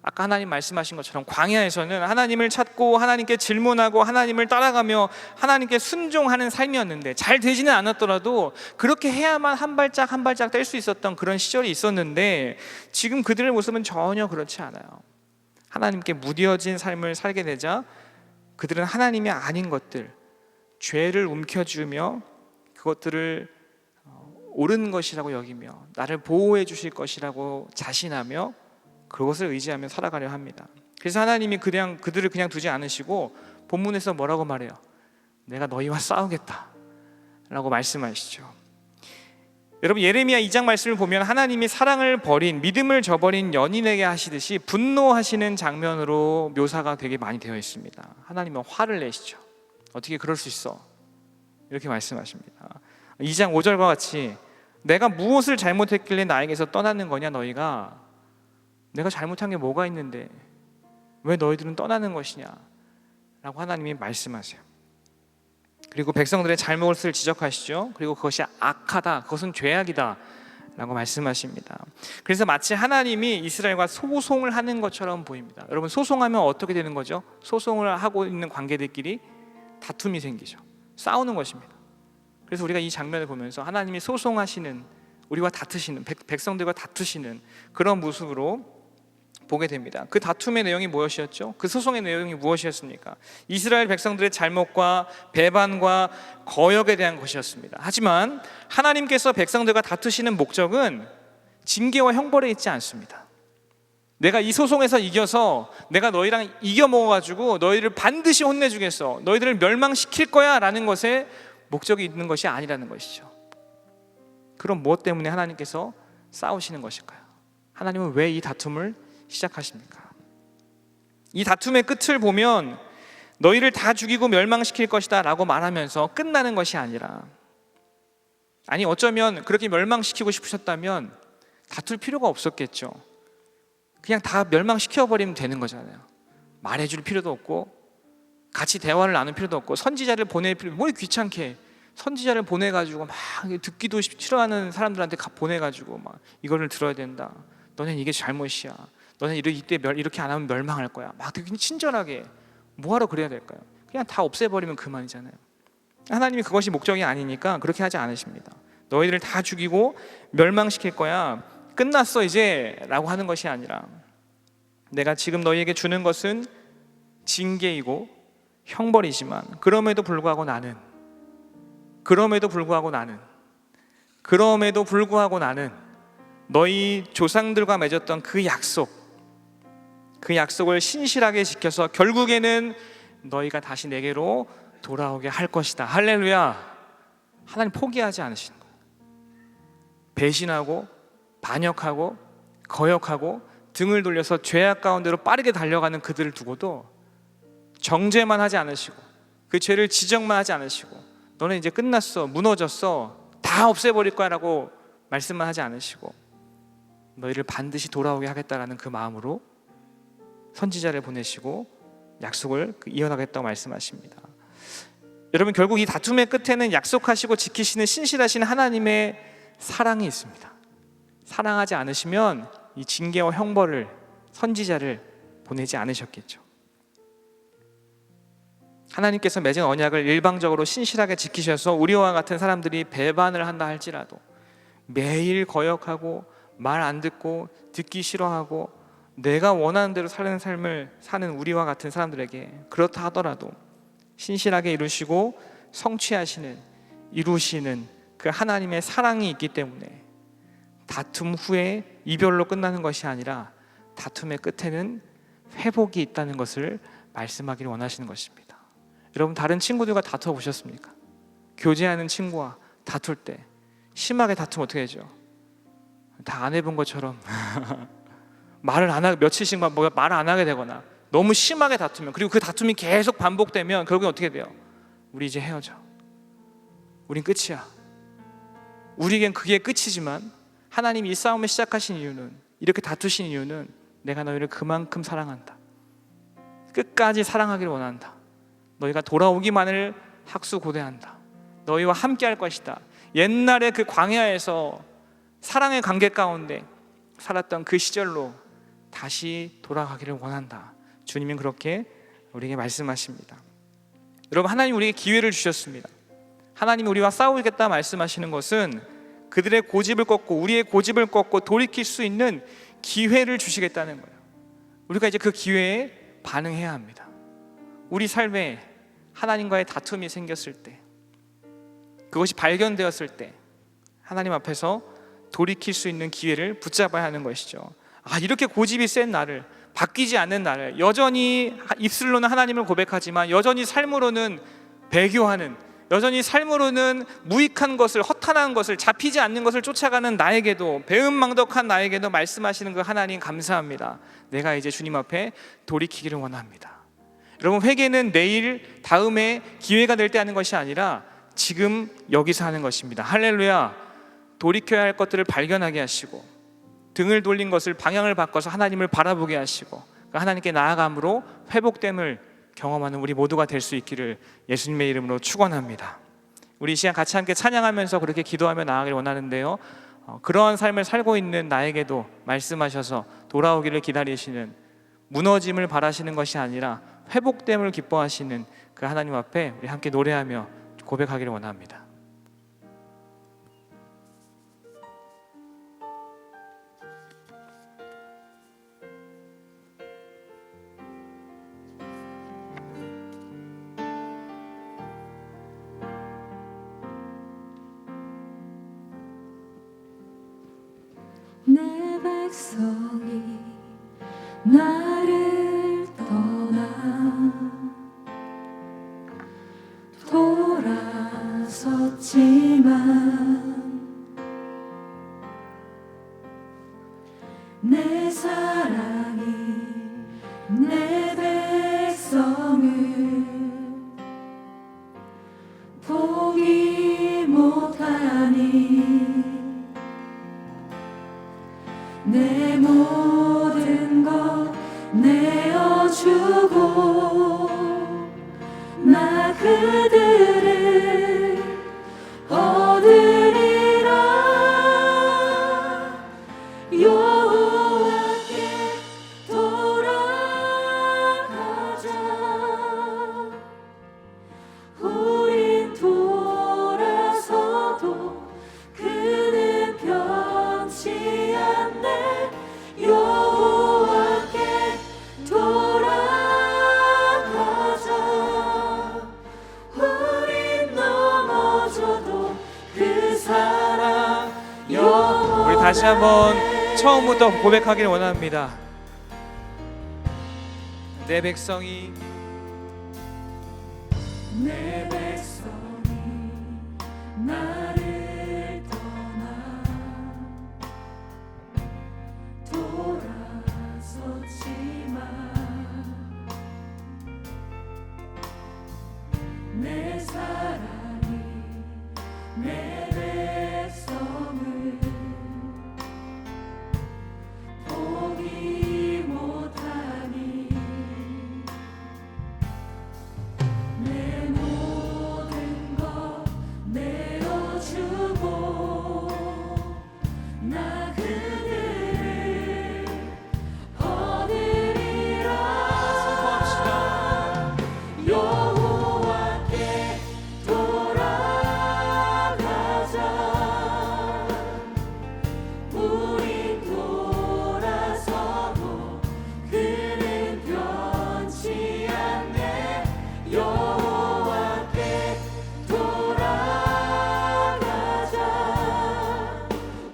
아까 하나님 말씀하신 것처럼 광야에서는 하나님을 찾고 하나님께 질문하고 하나님을 따라가며 하나님께 순종하는 삶이었는데, 잘 되지는 않았더라도 그렇게 해야만 한 발짝 한 발짝 뗄 수 있었던 그런 시절이 있었는데, 지금 그들의 모습은 전혀 그렇지 않아요. 하나님께 무뎌진 삶을 살게 되자 그들은 하나님이 아닌 것들, 죄를 움켜쥐며 그것들을 옳은 것이라고 여기며 나를 보호해 주실 것이라고 자신하며 그것을 의지하며 살아가려 합니다. 그래서 하나님이 그들을 그냥 두지 않으시고 본문에서 뭐라고 말해요? 내가 너희와 싸우겠다 라고 말씀하시죠. 여러분, 예레미야 2장 말씀을 보면 하나님이 사랑을 버린, 믿음을 저버린 연인에게 하시듯이 분노하시는 장면으로 묘사가 되게 많이 되어 있습니다. 하나님은 화를 내시죠. 어떻게 그럴 수 있어? 이렇게 말씀하십니다. 2장 5절과 같이 내가 무엇을 잘못했길래 나에게서 떠나는 거냐 너희가? 내가 잘못한 게 뭐가 있는데 왜 너희들은 떠나는 것이냐? 라고 하나님이 말씀하세요. 그리고 백성들의 잘못을 지적하시죠. 그리고 그것이 악하다, 그것은 죄악이다 라고 말씀하십니다. 그래서 마치 하나님이 이스라엘과 소송을 하는 것처럼 보입니다. 여러분, 소송하면 어떻게 되는 거죠? 소송을 하고 있는 관계들끼리 다툼이 생기죠. 싸우는 것입니다. 그래서 우리가 이 장면을 보면서 하나님이 소송하시는, 우리와 다투시는, 백성들과 다투시는 그런 모습으로 보게 됩니다. 그 다툼의 내용이 무엇이었죠? 그 소송의 내용이 무엇이었습니까? 이스라엘 백성들의 잘못과 배반과 거역에 대한 것이었습니다. 하지만 하나님께서 백성들과 다투시는 목적은 징계와 형벌에 있지 않습니다. 내가 이 소송에서 이겨서 내가 너희랑 이겨먹어가지고 너희를 반드시 혼내주겠어, 너희들을 멸망시킬 거야 라는 것에 목적이 있는 것이 아니라는 것이죠. 그럼 무엇 때문에 하나님께서 싸우시는 것일까요? 하나님은 왜 이 다툼을 시작하십니까? 이 다툼의 끝을 보면 너희를 다 죽이고 멸망시킬 것이다 라고 말하면서 끝나는 것이 아니라, 아니 어쩌면 그렇게 멸망시키고 싶으셨다면 다툴 필요가 없었겠죠. 그냥 다 멸망시켜버리면 되는 거잖아요. 말해줄 필요도 없고 같이 대화를 나눌 필요도 없고 선지자를 보낼 필요, 뭘 귀찮게 선지자를 보내가지고 막 듣기도 싫어하는 사람들한테 보내가지고 막 이거를 들어야 된다, 너는 이게 잘못이야, 너는 이때 이렇게 안 하면 멸망할 거야, 막 되게 친절하게 뭐하러 그래야 될까요? 그냥 다 없애버리면 그만이잖아요. 하나님이 그것이 목적이 아니니까 그렇게 하지 않으십니다. 너희들을 다 죽이고 멸망시킬 거야, 끝났어 이제 라고 하는 것이 아니라, 내가 지금 너희에게 주는 것은 징계이고 형벌이지만 그럼에도 불구하고 나는 너희 조상들과 맺었던 그 약속을 신실하게 지켜서 결국에는 너희가 다시 내게로 돌아오게 할 것이다. 할렐루야. 하나님 포기하지 않으시는 거예요. 배신하고 반역하고 거역하고 등을 돌려서 죄악 가운데로 빠르게 달려가는 그들을 두고도 정죄만 하지 않으시고 그 죄를 지적만 하지 않으시고 너는 이제 끝났어, 무너졌어, 다 없애버릴 거야 라고 말씀만 하지 않으시고 너희를 반드시 돌아오게 하겠다라는 그 마음으로 선지자를 보내시고 약속을 이어나가겠다고 말씀하십니다. 여러분, 결국 이 다툼의 끝에는 약속하시고 지키시는 신실하신 하나님의 사랑이 있습니다. 사랑하지 않으시면 이 징계와 형벌을, 선지자를 보내지 않으셨겠죠. 하나님께서 맺은 언약을 일방적으로 신실하게 지키셔서 우리와 같은 사람들이 배반을 한다 할지라도, 매일 거역하고 말 안 듣고 듣기 싫어하고 내가 원하는 대로 사는 삶을 사는 우리와 같은 사람들에게 그렇다 하더라도 신실하게 이루시고 성취하시는, 이루시는 그 하나님의 사랑이 있기 때문에 다툼 후에 이별로 끝나는 것이 아니라 다툼의 끝에는 회복이 있다는 것을 말씀하기를 원하시는 것입니다. 여러분, 다른 친구들과 다투어 보셨습니까? 교제하는 친구와 다툴 때 심하게 다투면 어떻게 되죠? 다 안 해본 것처럼 말을 안 하고 며칠씩만 말을 안 하게 되거나 너무 심하게 다투면, 그리고 그 다툼이 계속 반복되면 결국엔 어떻게 돼요? 우리 이제 헤어져. 우린 끝이야. 우리에겐 그게 끝이지만 하나님이 이 싸움을 시작하신 이유는, 이렇게 다투신 이유는 내가 너희를 그만큼 사랑한다, 끝까지 사랑하기를 원한다, 너희가 돌아오기만을 학수고대한다, 너희와 함께 할 것이다. 옛날에 그 광야에서 사랑의 관계 가운데 살았던 그 시절로 다시 돌아가기를 원한다. 주님은 그렇게 우리에게 말씀하십니다. 여러분, 하나님 우리에게 기회를 주셨습니다. 하나님이 우리와 싸우겠다 말씀하시는 것은 그들의 고집을 꺾고 우리의 고집을 꺾고 돌이킬 수 있는 기회를 주시겠다는 거예요. 우리가 이제 그 기회에 반응해야 합니다. 우리 삶에 하나님과의 다툼이 생겼을 때, 그것이 발견되었을 때 하나님 앞에서 돌이킬 수 있는 기회를 붙잡아야 하는 것이죠. 이렇게 고집이 센 나를, 바뀌지 않는 나를, 여전히 입술로는 하나님을 고백하지만 여전히 삶으로는 배교하는, 여전히 삶으로는 무익한 것을, 허탄한 것을, 잡히지 않는 것을 쫓아가는 나에게도, 배은망덕한 나에게도 말씀하시는 그 하나님 감사합니다. 내가 이제 주님 앞에 돌이키기를 원합니다. 여러분, 회개는 내일, 다음에 기회가 될 때 하는 것이 아니라 지금 여기서 하는 것입니다. 할렐루야. 돌이켜야 할 것들을 발견하게 하시고 등을 돌린 것을 방향을 바꿔서 하나님을 바라보게 하시고 하나님께 나아감으로 회복됨을 경험하는 우리 모두가 될 수 있기를 예수님의 이름으로 축원합니다. 우리 이 시간 같이 함께 찬양하면서 그렇게 기도하며 나아가길 원하는데요, 그러한 삶을 살고 있는 나에게도 말씀하셔서 돌아오기를 기다리시는, 무너짐을 바라시는 것이 아니라 회복됨을 기뻐하시는 그 하나님 앞에 우리 함께 노래하며 고백하기를 원합니다. 내 백성이 나를 떠나 돌아섰지만 내 사랑이 내 백성을 포기 못하니 내 모든 것 내어주고 나 그들을 얻으리라. 여호와께 돌아가자. 다시 한번 처음부터 고백하기를 원합니다. 내 백성이 내 백성이 나를 떠나 돌아섰지만 내 사랑이 내 백성을 포기 못하니 내 모든 것 내어주고 나 그들을 얻으리라. 선포합시다. 여호와께 돌아가자. 우린 돌아서도 그는 변치 않네. 여호와께 돌아가자.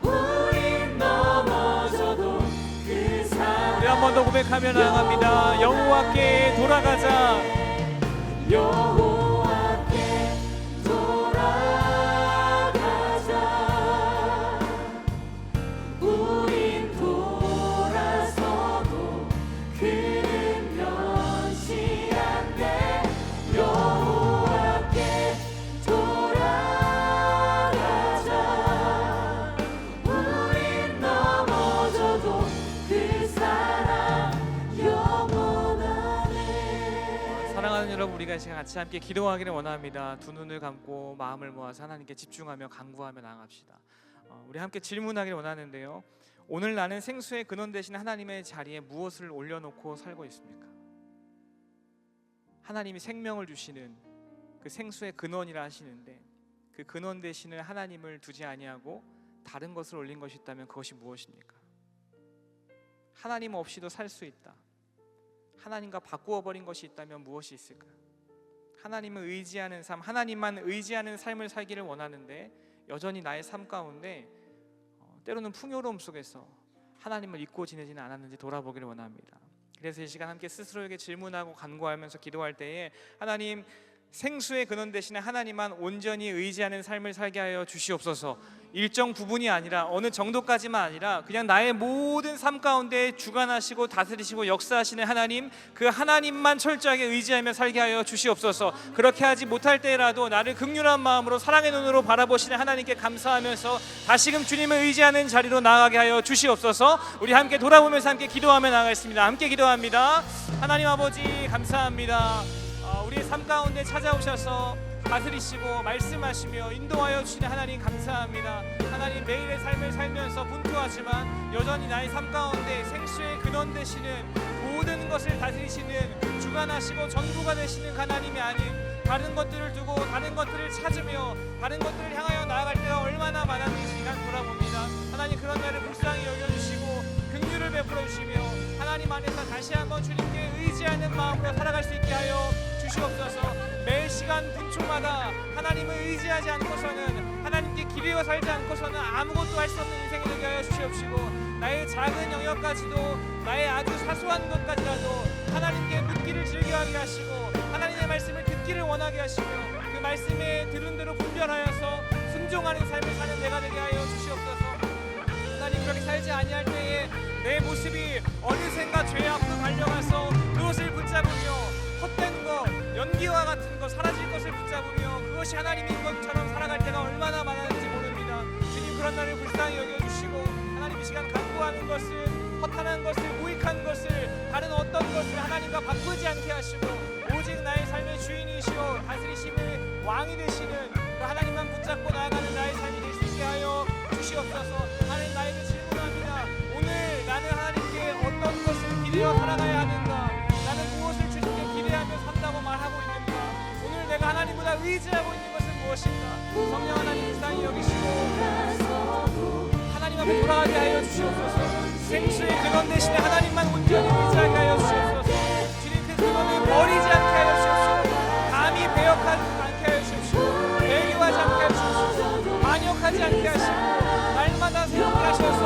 우린 넘어져도 그 사랑. 우리 한 번 더 고백하며 나아갑니다. 여호와께 돌아가자. 여호와께 돌아가자. 우린 돌아서도 그는 변치 않네. 여호와께 돌아가자. 우린 넘어져도 그 사랑 영원하네. 사랑하는 여러분, 우리가 이 시간 같이 함께 기도하기를 원합니다. 두 눈을 감고 마음을 모아서 하나님께 집중하며 간구하며 나아갑시다. 우리 함께 질문하기를 원하는데요. 오늘 나는 생수의 근원 되신 하나님의 자리에 무엇을 올려놓고 살고 있습니까? 하나님이 생명을 주시는 그 생수의 근원이라 하시는데 그 근원 되시는 하나님을 두지 아니하고 다른 것을 올린 것이 있다면 그것이 무엇입니까? 하나님 없이도 살 수 있다. 하나님과 바꾸어 버린 것이 있다면 무엇이 있을까? 하나님을 의지하는 삶, 하나님만 의지하는 삶을 살기를 원하는데 여전히 나의 삶 가운데 때로는 풍요로움 속에서 하나님을 잊고 지내지는 않았는지 돌아보기를 원합니다. 그래서 이 시간 함께 스스로에게 질문하고 간구하면서 기도할 때에 하나님, 생수의 근원 되시는 하나님만 온전히 의지하는 삶을 살게 하여 주시옵소서. 일정 부분이 아니라 어느 정도까지만 아니라 그냥 나의 모든 삶 가운데 주관하시고 다스리시고 역사하시는 하나님, 그 하나님만 철저하게 의지하며 살게 하여 주시옵소서. 그렇게 하지 못할 때라도 나를 긍휼한 마음으로 사랑의 눈으로 바라보시는 하나님께 감사하면서 다시금 주님을 의지하는 자리로 나아가게 하여 주시옵소서. 우리 함께 돌아보면서 함께 기도하며 나아가겠습니다. 함께 기도합니다. 하나님 아버지 감사합니다. 우리의 삶 가운데 찾아오셔서 다스리시고 말씀하시며 인도하여 주시는 하나님 감사합니다. 하나님, 매일의 삶을 살면서 분투하지만 여전히 나의 삶 가운데 생수의 근원 되시는 모든 것을 다스리시는 주관하시고 전부가 되시는 하나님이 아닌 다른 것들을 두고 다른 것들을 찾으며 다른 것들을 향하여 나아갈 때가 얼마나 많았는지 시간 돌아봅니다. 하나님, 그런 날을 불쌍히 여겨주시고 긍휼을 베풀어 주시며 하나님 안에서 다시 한번 주님께 의지하는 마음으로 살아갈 수 있게 하여 주시옵소서. 매 시간 분초마다 하나님을 의지하지 않고서는, 하나님께 기대어 살지 않고서는 아무것도 할 수 없는 인생이 되게 하여 주시옵시고, 나의 작은 영역까지도, 나의 아주 사소한 것까지라도 하나님께 묻기를 즐겨하게 하시고 하나님의 말씀을 듣기를 원하게 하시며 그 말씀에 들은 대로 분별하여서 순종하는 삶을 사는 내가 되게 하여 주시옵소서. 하나님, 그렇게 살지 아니할 때에 내 모습이 어느샌가 죄 앞으로 달려가서 그것을 붙잡으며 헛된 것, 연기와 같은 것, 사라질 것을 붙잡으며 그것이 하나님인 것처럼 살아갈 때가 얼마나 많았는지 모릅니다. 주님, 그런 날을 불쌍히 여겨주시고 하나님, 이 시간 간구하는 것을, 허탄한 것을, 무익한 것을, 다른 어떤 것을 하나님과 바꾸지 않게 하시고 오직 나의 삶의 주인이시오 다스리심의 왕이 되시는 그 하나님만 붙잡고 나아가는 나의 삶이 될 수 있게 하여 주시옵소서. 하나님, 나에게 질문합니다. 오늘 나는 하나님께 어떤 것을 기대어 살아가야 하는가? 나는 무엇을 주님께 기대하며 산다고 말하고 있는가? 오늘 내가 하나님보다 의지하고 있는 것은 무엇인가? 성령 하나님 불쌍히 여기시고 하나님 앞에 돌아가게 하여 주시옵소서. 생수의 근원 되시는 하나님만 온전히 의지하게 하여 주시옵소서. 주님, 그 근원을 버리지 않게 하여 주시옵소서. 감히 배역하지 않게 하여 주시옵소서. 배교하지 않게 하여 주시옵소서. 반역하지 않게 하시고 날마다 새롭게 하셔서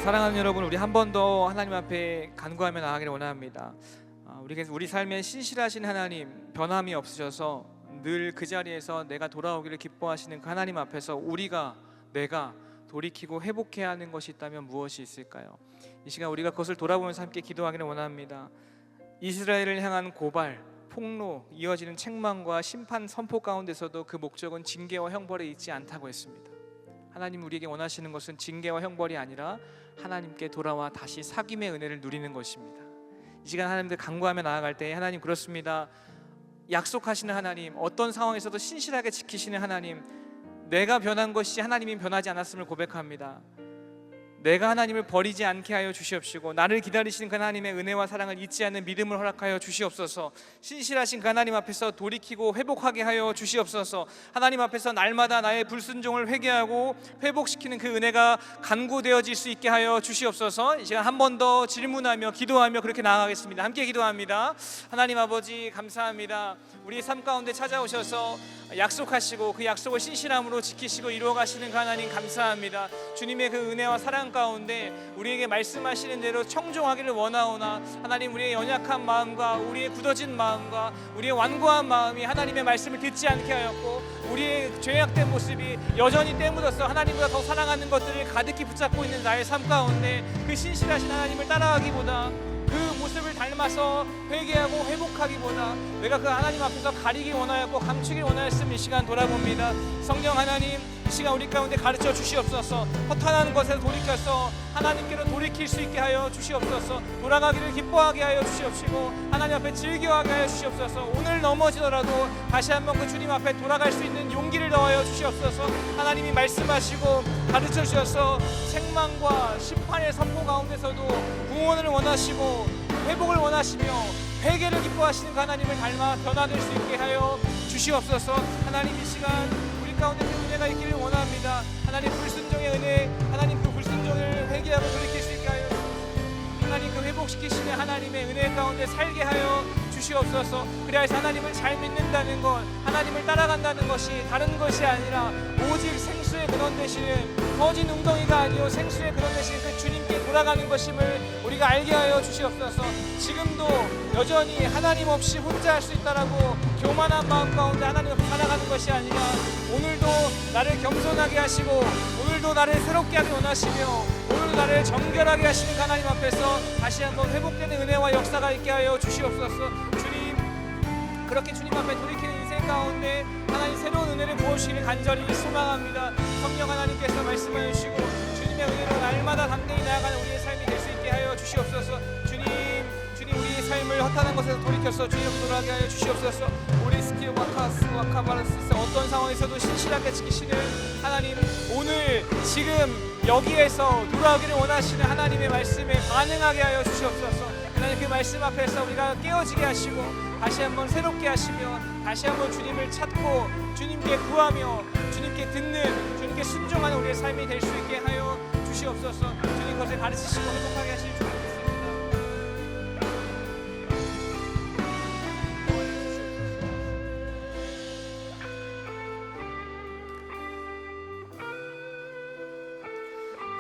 사랑하는 여러분, 우리 한 번 더 하나님 앞에 간구하며 나아가기를 원합니다. 우리 삶에 신실하신 하나님, 변함이 없으셔서 늘 그 자리에서 내가 돌아오기를 기뻐하시는 그 하나님 앞에서 내가 돌이키고 회복해야 하는 것이 있다면 무엇이 있을까요? 이 시간 우리가 그것을 돌아보면서 함께 기도하기를 원합니다. 이스라엘을 향한 고발, 폭로, 이어지는 책망과 심판 선포 가운데서도 그 목적은 징계와 형벌에 있지 않다고 했습니다. 하나님 우리에게 원하시는 것은 징계와 형벌이 아니라 하나님께 돌아와 다시 사귐의 은혜를 누리는 것입니다. 이 시간 하나님들 간구하며 나아갈 때 하나님 그렇습니다. 약속하시는 하나님, 어떤 상황에서도 신실하게 지키시는 하나님, 내가 변한 것이 하나님이 변하지 않았음을 고백합니다. 내가 하나님을 버리지 않게 하여 주시옵시고 나를 기다리시는 그 하나님의 은혜와 사랑을 잊지 않는 믿음을 허락하여 주시옵소서. 신실하신 그 하나님 앞에서 돌이키고 회복하게 하여 주시옵소서. 하나님 앞에서 날마다 나의 불순종을 회개하고 회복시키는 그 은혜가 간구되어질 수 있게 하여 주시옵소서. 이 시간 한 번 더 질문하며 기도하며 그렇게 나아가겠습니다. 함께 기도합니다. 하나님 아버지 감사합니다. 우리의 삶 가운데 찾아오셔서 약속하시고 그 약속을 신실함으로 지키시고 이루어가시는 그 하나님 감사합니다. 주님의 그 은혜와 사랑 가운데 우리에게 말씀하시는 대로 청종하기를 원하오나 하나님 우리의 연약한 마음과 우리의 굳어진 마음과 우리의 완고한 마음이 하나님의 말씀을 듣지 않게 하였고 우리의 죄악된 모습이 여전히 때묻어서 하나님보다 더 사랑하는 것들을 가득히 붙잡고 있는 나의 삶 가운데 그 신실하신 하나님을 따라가기보다 그 모습을 닮아서 회개하고 회복하기보다 내가 그 하나님 앞에서 가리기 원하였고 감추기 원하였음 이 시간 돌아봅니다. 성령 하나님 이 시간 우리 가운데 가르쳐 주시옵소서. 허탄한 것에 돌이켜서 하나님께로 돌이킬 수 있게 하여 주시옵소서. 돌아가기를 기뻐하게 하여 주시옵시고 하나님 앞에 즐겨하게 하여 주시옵소서. 오늘 넘어지더라도 다시 한번 그 주님 앞에 돌아갈 수 있는 용기를 더하여 주시옵소서. 하나님이 말씀하시고 가르쳐 주셔서 책망과 심판의 선포 가운데서도 구원을 원하시고 회복을 원하시며 회개를 기뻐하시는 그 하나님을 닮아 변화될 수 있게 하여 주시옵소서. 하나님 이 시간 우리 가운데 그 은혜가 있기를 원합니다. 하나님 불순종의 은혜, 하나님 그 불순종을 회개하고 돌이킬 수 있게 하여 하나님 그 회복시키시는 하나님의 은혜 가운데 살게 하여 주시옵소서. 그래야 해서 하나님을 잘 믿는다는 것, 하나님을 따라간다는 것이 다른 것이 아니라 오직 생수의 근원 되시는 터진 웅덩이가 아니요 생수의 근원 되시는 그 주님께 돌아가는 것임을 우리가 알게 하여 주시옵소서. 지금도 여전히 하나님 없이 혼자 할 수 있다라고 교만한 마음 가운데 하나님 앞에 살아가는 것이 아니라 오늘도 나를 겸손하게 하시고 오늘도 나를 새롭게 하기 원하시며 오늘도 나를 정결하게 하시는 그 하나님 앞에서 다시 한번 회복되는 은혜와 역사가 있게 하여 주시옵소서. 주님 그렇게 주님 앞에 돌이키는 인생 가운데 하나님 새로운 은혜를 부어주시길 간절히 소망합니다. 성령 하나님께서 말씀하여 주시고 주님의 은혜로 날마다 담대히 나아가는 우리의 삶이 될 수 있게 하여 주시옵소서. 주님 우리의 삶을 허탄한 것에서 돌이켜서 주님으로 돌아가게 하여 주시옵소서. 우리 스키오 와카스 와카바라스스 어떤 상황에서도 신실하게 지키시는 하나님 오늘 지금 여기에서 돌아오기를 원하시는 하나님의 말씀에 반응하게 하여 주시옵소서. 하나님 그 말씀 앞에서 우리가 깨어지게 하시고 다시 한번 새롭게 하시며 다시 한번 주님을 찾고 주님께 구하며 주님께 듣는 주님께 순종하는 우리의 삶이 될 수 있게 하여 주시옵소서. 주님 것을 가르치시고 행복하게 하실 줄 믿습니다.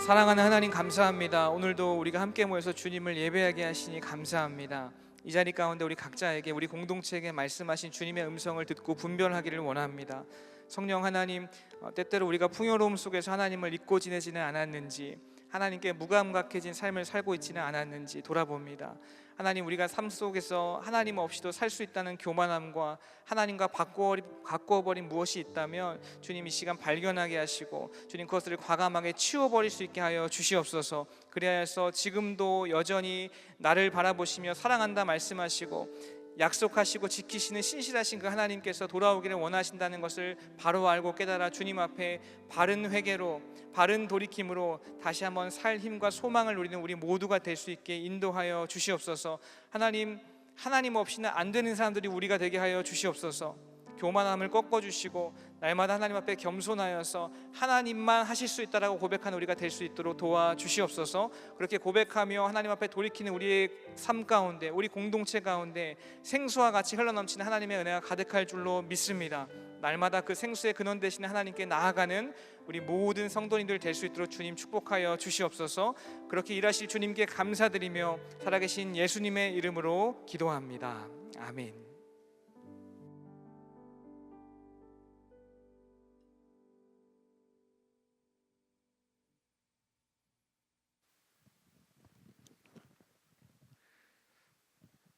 사랑하는 하나님 감사합니다. 오늘도 우리가 함께 모여서 주님을 예배하게 하시니 감사합니다. 이 자리 가운데 우리 각자에게 우리 공동체에게 말씀하신 주님의 음성을 듣고 분별하기를 원합니다. 성령 하나님 때때로 우리가 풍요로움 속에서 하나님을 잊고 지내지는 않았는지 하나님께 무감각해진 삶을 살고 있지는 않았는지 돌아봅니다. 하나님 우리가 삶 속에서 하나님 없이도 살 수 있다는 교만함과 하나님과 바꾸어버린 무엇이 있다면 주님 이 시간 발견하게 하시고 주님 그것을 과감하게 치워버릴 수 있게 하여 주시옵소서. 그래야 해서 지금도 여전히 나를 바라보시며 사랑한다 말씀하시고 약속하시고 지키시는 신실하신 그 하나님께서 돌아오기를 원하신다는 것을 바로 알고 깨달아 주님 앞에 바른 회개로 바른 돌이킴으로 다시 한번 살 힘과 소망을 누리는 우리 모두가 될 수 있게 인도하여 주시옵소서. 하나님 없이는 안 되는 사람들이 우리가 되게 하여 주시옵소서. 교만함을 꺾어주시고 날마다 하나님 앞에 겸손하여서 하나님만 하실 수 있다라고 고백하는 우리가 될 수 있도록 도와주시옵소서. 그렇게 고백하며 하나님 앞에 돌이키는 우리의 삶 가운데, 우리 공동체 가운데 생수와 같이 흘러넘치는 하나님의 은혜가 가득할 줄로 믿습니다. 날마다 그 생수의 근원 되시는 하나님께 나아가는 우리 모든 성도님들 될 수 있도록 주님 축복하여 주시옵소서. 그렇게 일하실 주님께 감사드리며 살아계신 예수님의 이름으로 기도합니다. 아멘.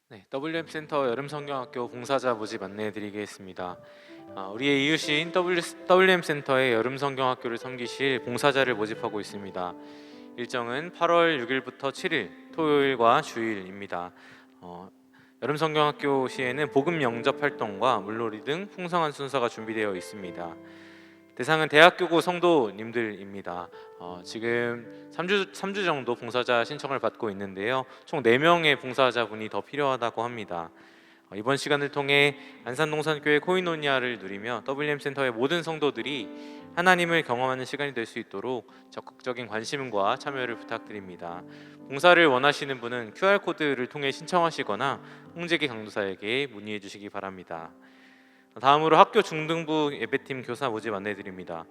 네, WM 센터 여름 성경학교 봉사자 모집 안내해드리겠습니다. 우리의 이웃인 WM 센터의 여름 성경학교를 섬기실 봉사자를 모집하고 있습니다. 일정은 8월 6일부터 7일 토요일과 주일입니다. 여름 성경학교 시에는 복음 영접 활동과 물놀이 등 풍성한 순서가 준비되어 있습니다. 대상은 대학교고 성도님들입니다. 지금 3주 정도 봉사자 신청을 받고 있는데요. 총 4명의 봉사자분이 더 필요하다고 합니다. 이번 시간을 통해 안산동산교회 코이노니아를 누리며 WM센터의 모든 성도들이 하나님을 경험하는 시간이 될 수 있도록 적극적인 관심과 참여를 부탁드립니다. 봉사를 원하시는 분은 QR코드를 통해 신청하시거나 홍재기 강도사에게 문의해 주시기 바랍니다. 다음으로 학교 중등부 예배팀 교사 모집 안내드립니다.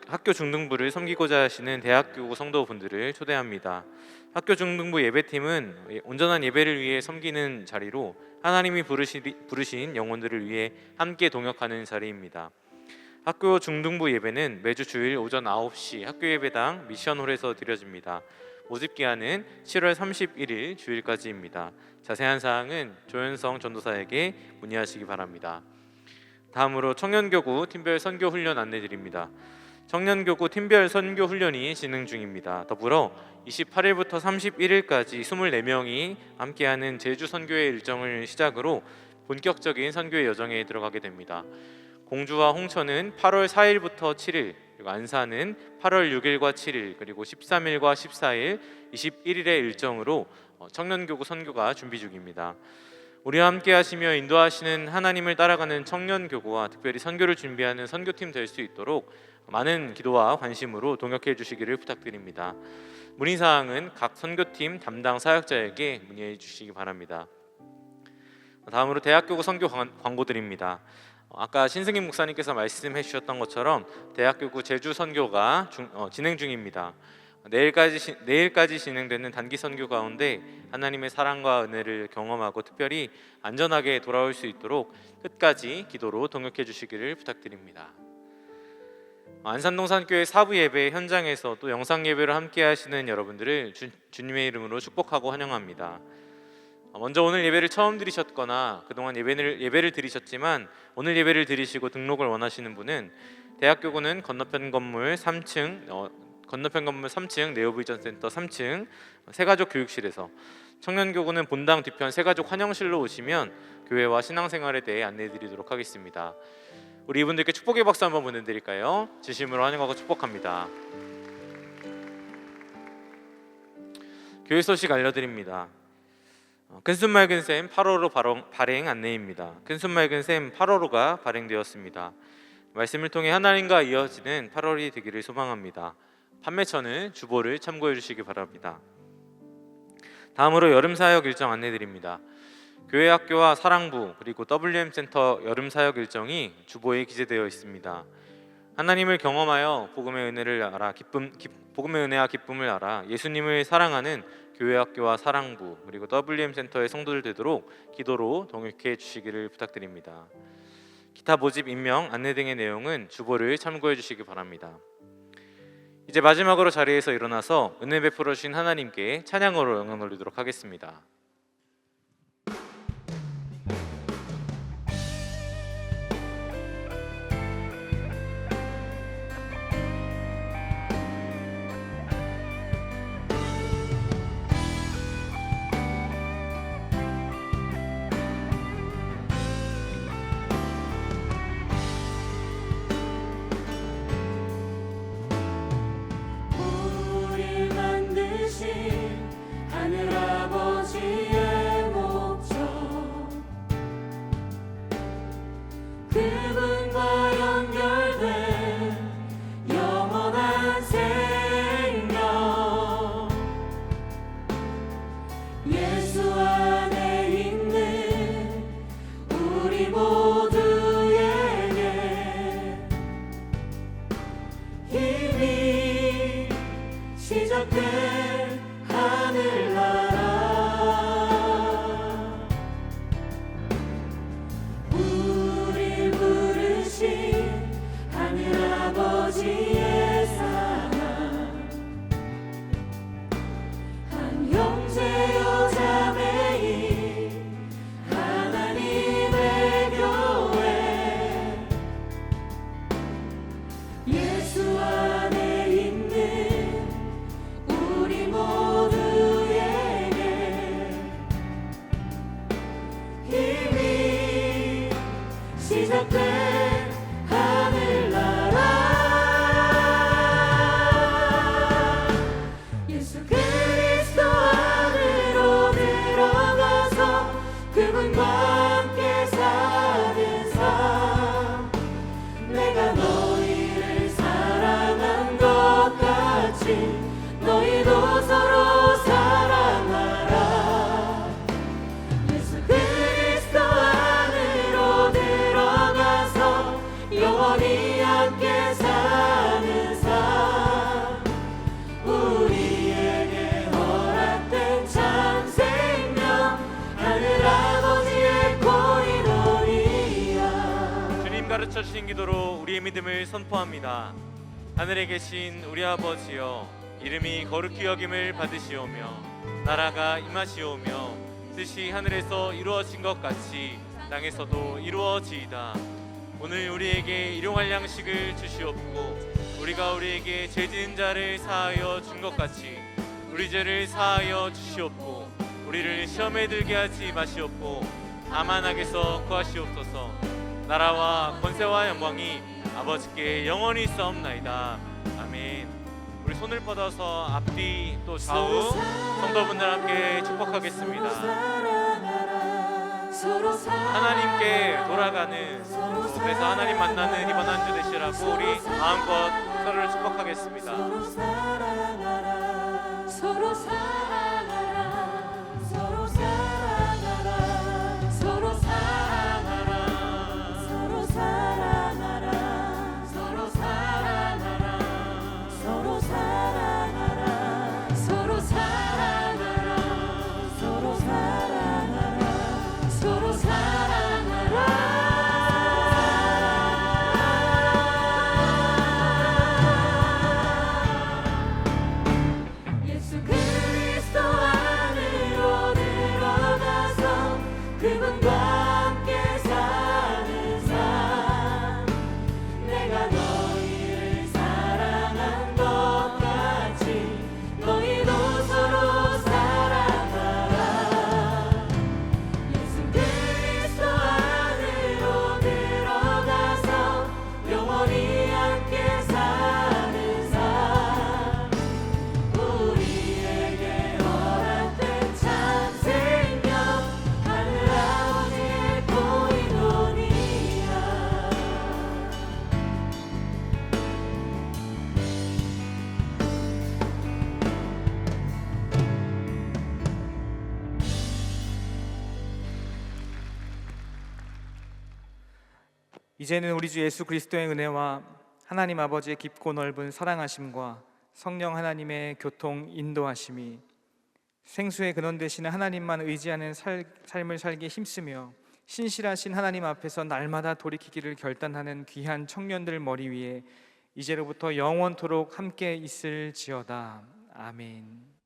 학교 중등부를 섬기고자 하시는 대학교 성도분들을 초대합니다. 학교 중등부 예배팀은 온전한 예배를 위해 섬기는 자리로 하나님이 부르신 영혼들을 위해 함께 동역하는 자리입니다. 학교 중등부 예배는 매주 주일 오전 9시 학교 예배당 미션홀에서 드려집니다. 모집 기한은 7월 31일 주일까지입니다. 자세한 사항은 조현성 전도사에게 문의하시기 바랍니다. 다음으로 청년교구 팀별 선교 훈련 안내드립니다. 청년교구 팀별 선교 훈련이 진행 중입니다. 더불어 28일부터 31일까지 24명이 함께하는 제주 선교의 일정을 시작으로 본격적인 선교의 여정에 들어가게 됩니다. 공주와 홍천은 8월 4일부터 7일, 그리고 안산은 8월 6일과 7일, 그리고 13일과 14일, 21일의 일정으로 청년교구 선교가 준비 중입니다. 우리와 함께 하시며 인도하시는 하나님을 따라가는 청년교구와 특별히 선교를 준비하는 선교팀 될 수 있도록 많은 기도와 관심으로 동역해 주시기를 부탁드립니다. 문의사항은 각 선교팀 담당 사역자에게 문의해 주시기 바랍니다. 다음으로 대학교구 선교 광고드립니다. 아까 신승임 목사님께서 말씀해 주셨던 것처럼 대학교구 제주 선교가 진행 중입니다. 내일까지 진행되는 단기 선교 가운데 하나님의 사랑과 은혜를 경험하고 특별히 안전하게 돌아올 수 있도록 끝까지 기도로 동역해 주시기를 부탁드립니다. 안산동산교회 사부 예배 현장에서 또 영상 예배를 함께 하시는 여러분들을 주님의 이름으로 축복하고 환영합니다. 먼저 오늘 예배를 처음 들으셨거나 그동안 예배를 들으셨지만 오늘 예배를 들으시고 등록을 원하시는 분은 대학교구는 건너편 건물 3층 네오비전센터 3층 새가족 교육실에서, 청년교구는 본당 뒤편 새가족 환영실로 오시면 교회와 신앙생활에 대해 안내해드리도록 하겠습니다. 우리 이분들께 축복의 박수 한번 보내드릴까요? 진심으로 환영하고 축복합니다. 교회 소식 알려드립니다. 큰순 맑은 샘 8호로 발행 안내입니다. 큰순 맑은 샘 8호로가 발행되었습니다. 말씀을 통해 하나님과 이어지는 8월이 되기를 소망합니다. 판매처는 주보를 참고해 주시기 바랍니다. 다음으로 여름 사역 일정 안내드립니다. 교회 학교와 사랑부 그리고 WM 센터 여름 사역 일정이 주보에 기재되어 있습니다. 하나님을 경험하여 복음의 은혜와 기쁨을 알아 예수님을 사랑하는 교회 학교와 사랑부 그리고 WM 센터의 성도들 되도록 기도로 동역해 주시기를 부탁드립니다. 기타 모집 임명 안내 등의 내용은 주보를 참고해 주시기 바랍니다. 이제 마지막으로 자리에서 일어나서 은혜 베풀어 주신 하나님께 찬양으로 영광 돌리도록 하겠습니다. 우릴 만드신 하늘 아버지 같이 너희도 서로 사랑하라. 예수 그리스도 안으로 들어가서 영원히 함께 사는 삶, 우리에게 허락된 참 생명, 하늘 아버지의 고인원이야. 주님 가르쳐 주신 기도로 우리의 믿음을 선포합니다. 하늘에 계신 우리 아버지여, 이름이 거룩히 여김을 받으시오며 나라가 임하시오며 뜻이 하늘에서 이루어진 것 같이 땅에서도 이루어지이다. 오늘 우리에게 일용할 양식을 주시옵고 우리가 우리에게 죄 지은 자를 사하여 준 것 같이 우리 죄를 사하여 주시옵고 우리를 시험에 들게 하지 마시옵고 다만 악에서 구하시옵소서. 나라와 권세와 영광이 아버지께 영원히 있사옵나이다. 아멘. 우리 손을 뻗어서 앞뒤 또 좌우 성도분들 함께 축복하겠습니다. 하나님께 돌아가는 곳에서 하나님 만나는 이번 한 주 되시라고 우리 마음껏 서로를 축복하겠습니다. 서로 사랑하라. 서로 사랑하라. 서로 사랑하라. 서로 사랑하라. 서로 사랑하라. 서로 사랑하라. 서로 사랑하라. 서로 사랑하라. 서로 사랑하라. 서로 사랑하라. 예수 그리스도 안으로 들어가서 그분과 함께 사는 삶, 내가 너희를 사랑한 것 같이 너희도 서로 사랑하라. 예수 그리스도 안으로 들어가서 영원히 함께 사는 삶, 우리에게 허락된 참 생명, 하늘 아버지의 고인원이야. 이제는 우리 주 예수 그리스도의 은혜와 하나님 아버지의 깊고 넓은 사랑하심과 성령 하나님의 교통 인도하심이 생수의 근원 되시는 하나님만 의지하는 삶을 살기에 힘쓰며 신실하신 하나님 앞에서 날마다 돌이키기를 결단하는 귀한 청년들 머리 위에 이제로부터 영원토록 함께 있을지어다. 아멘.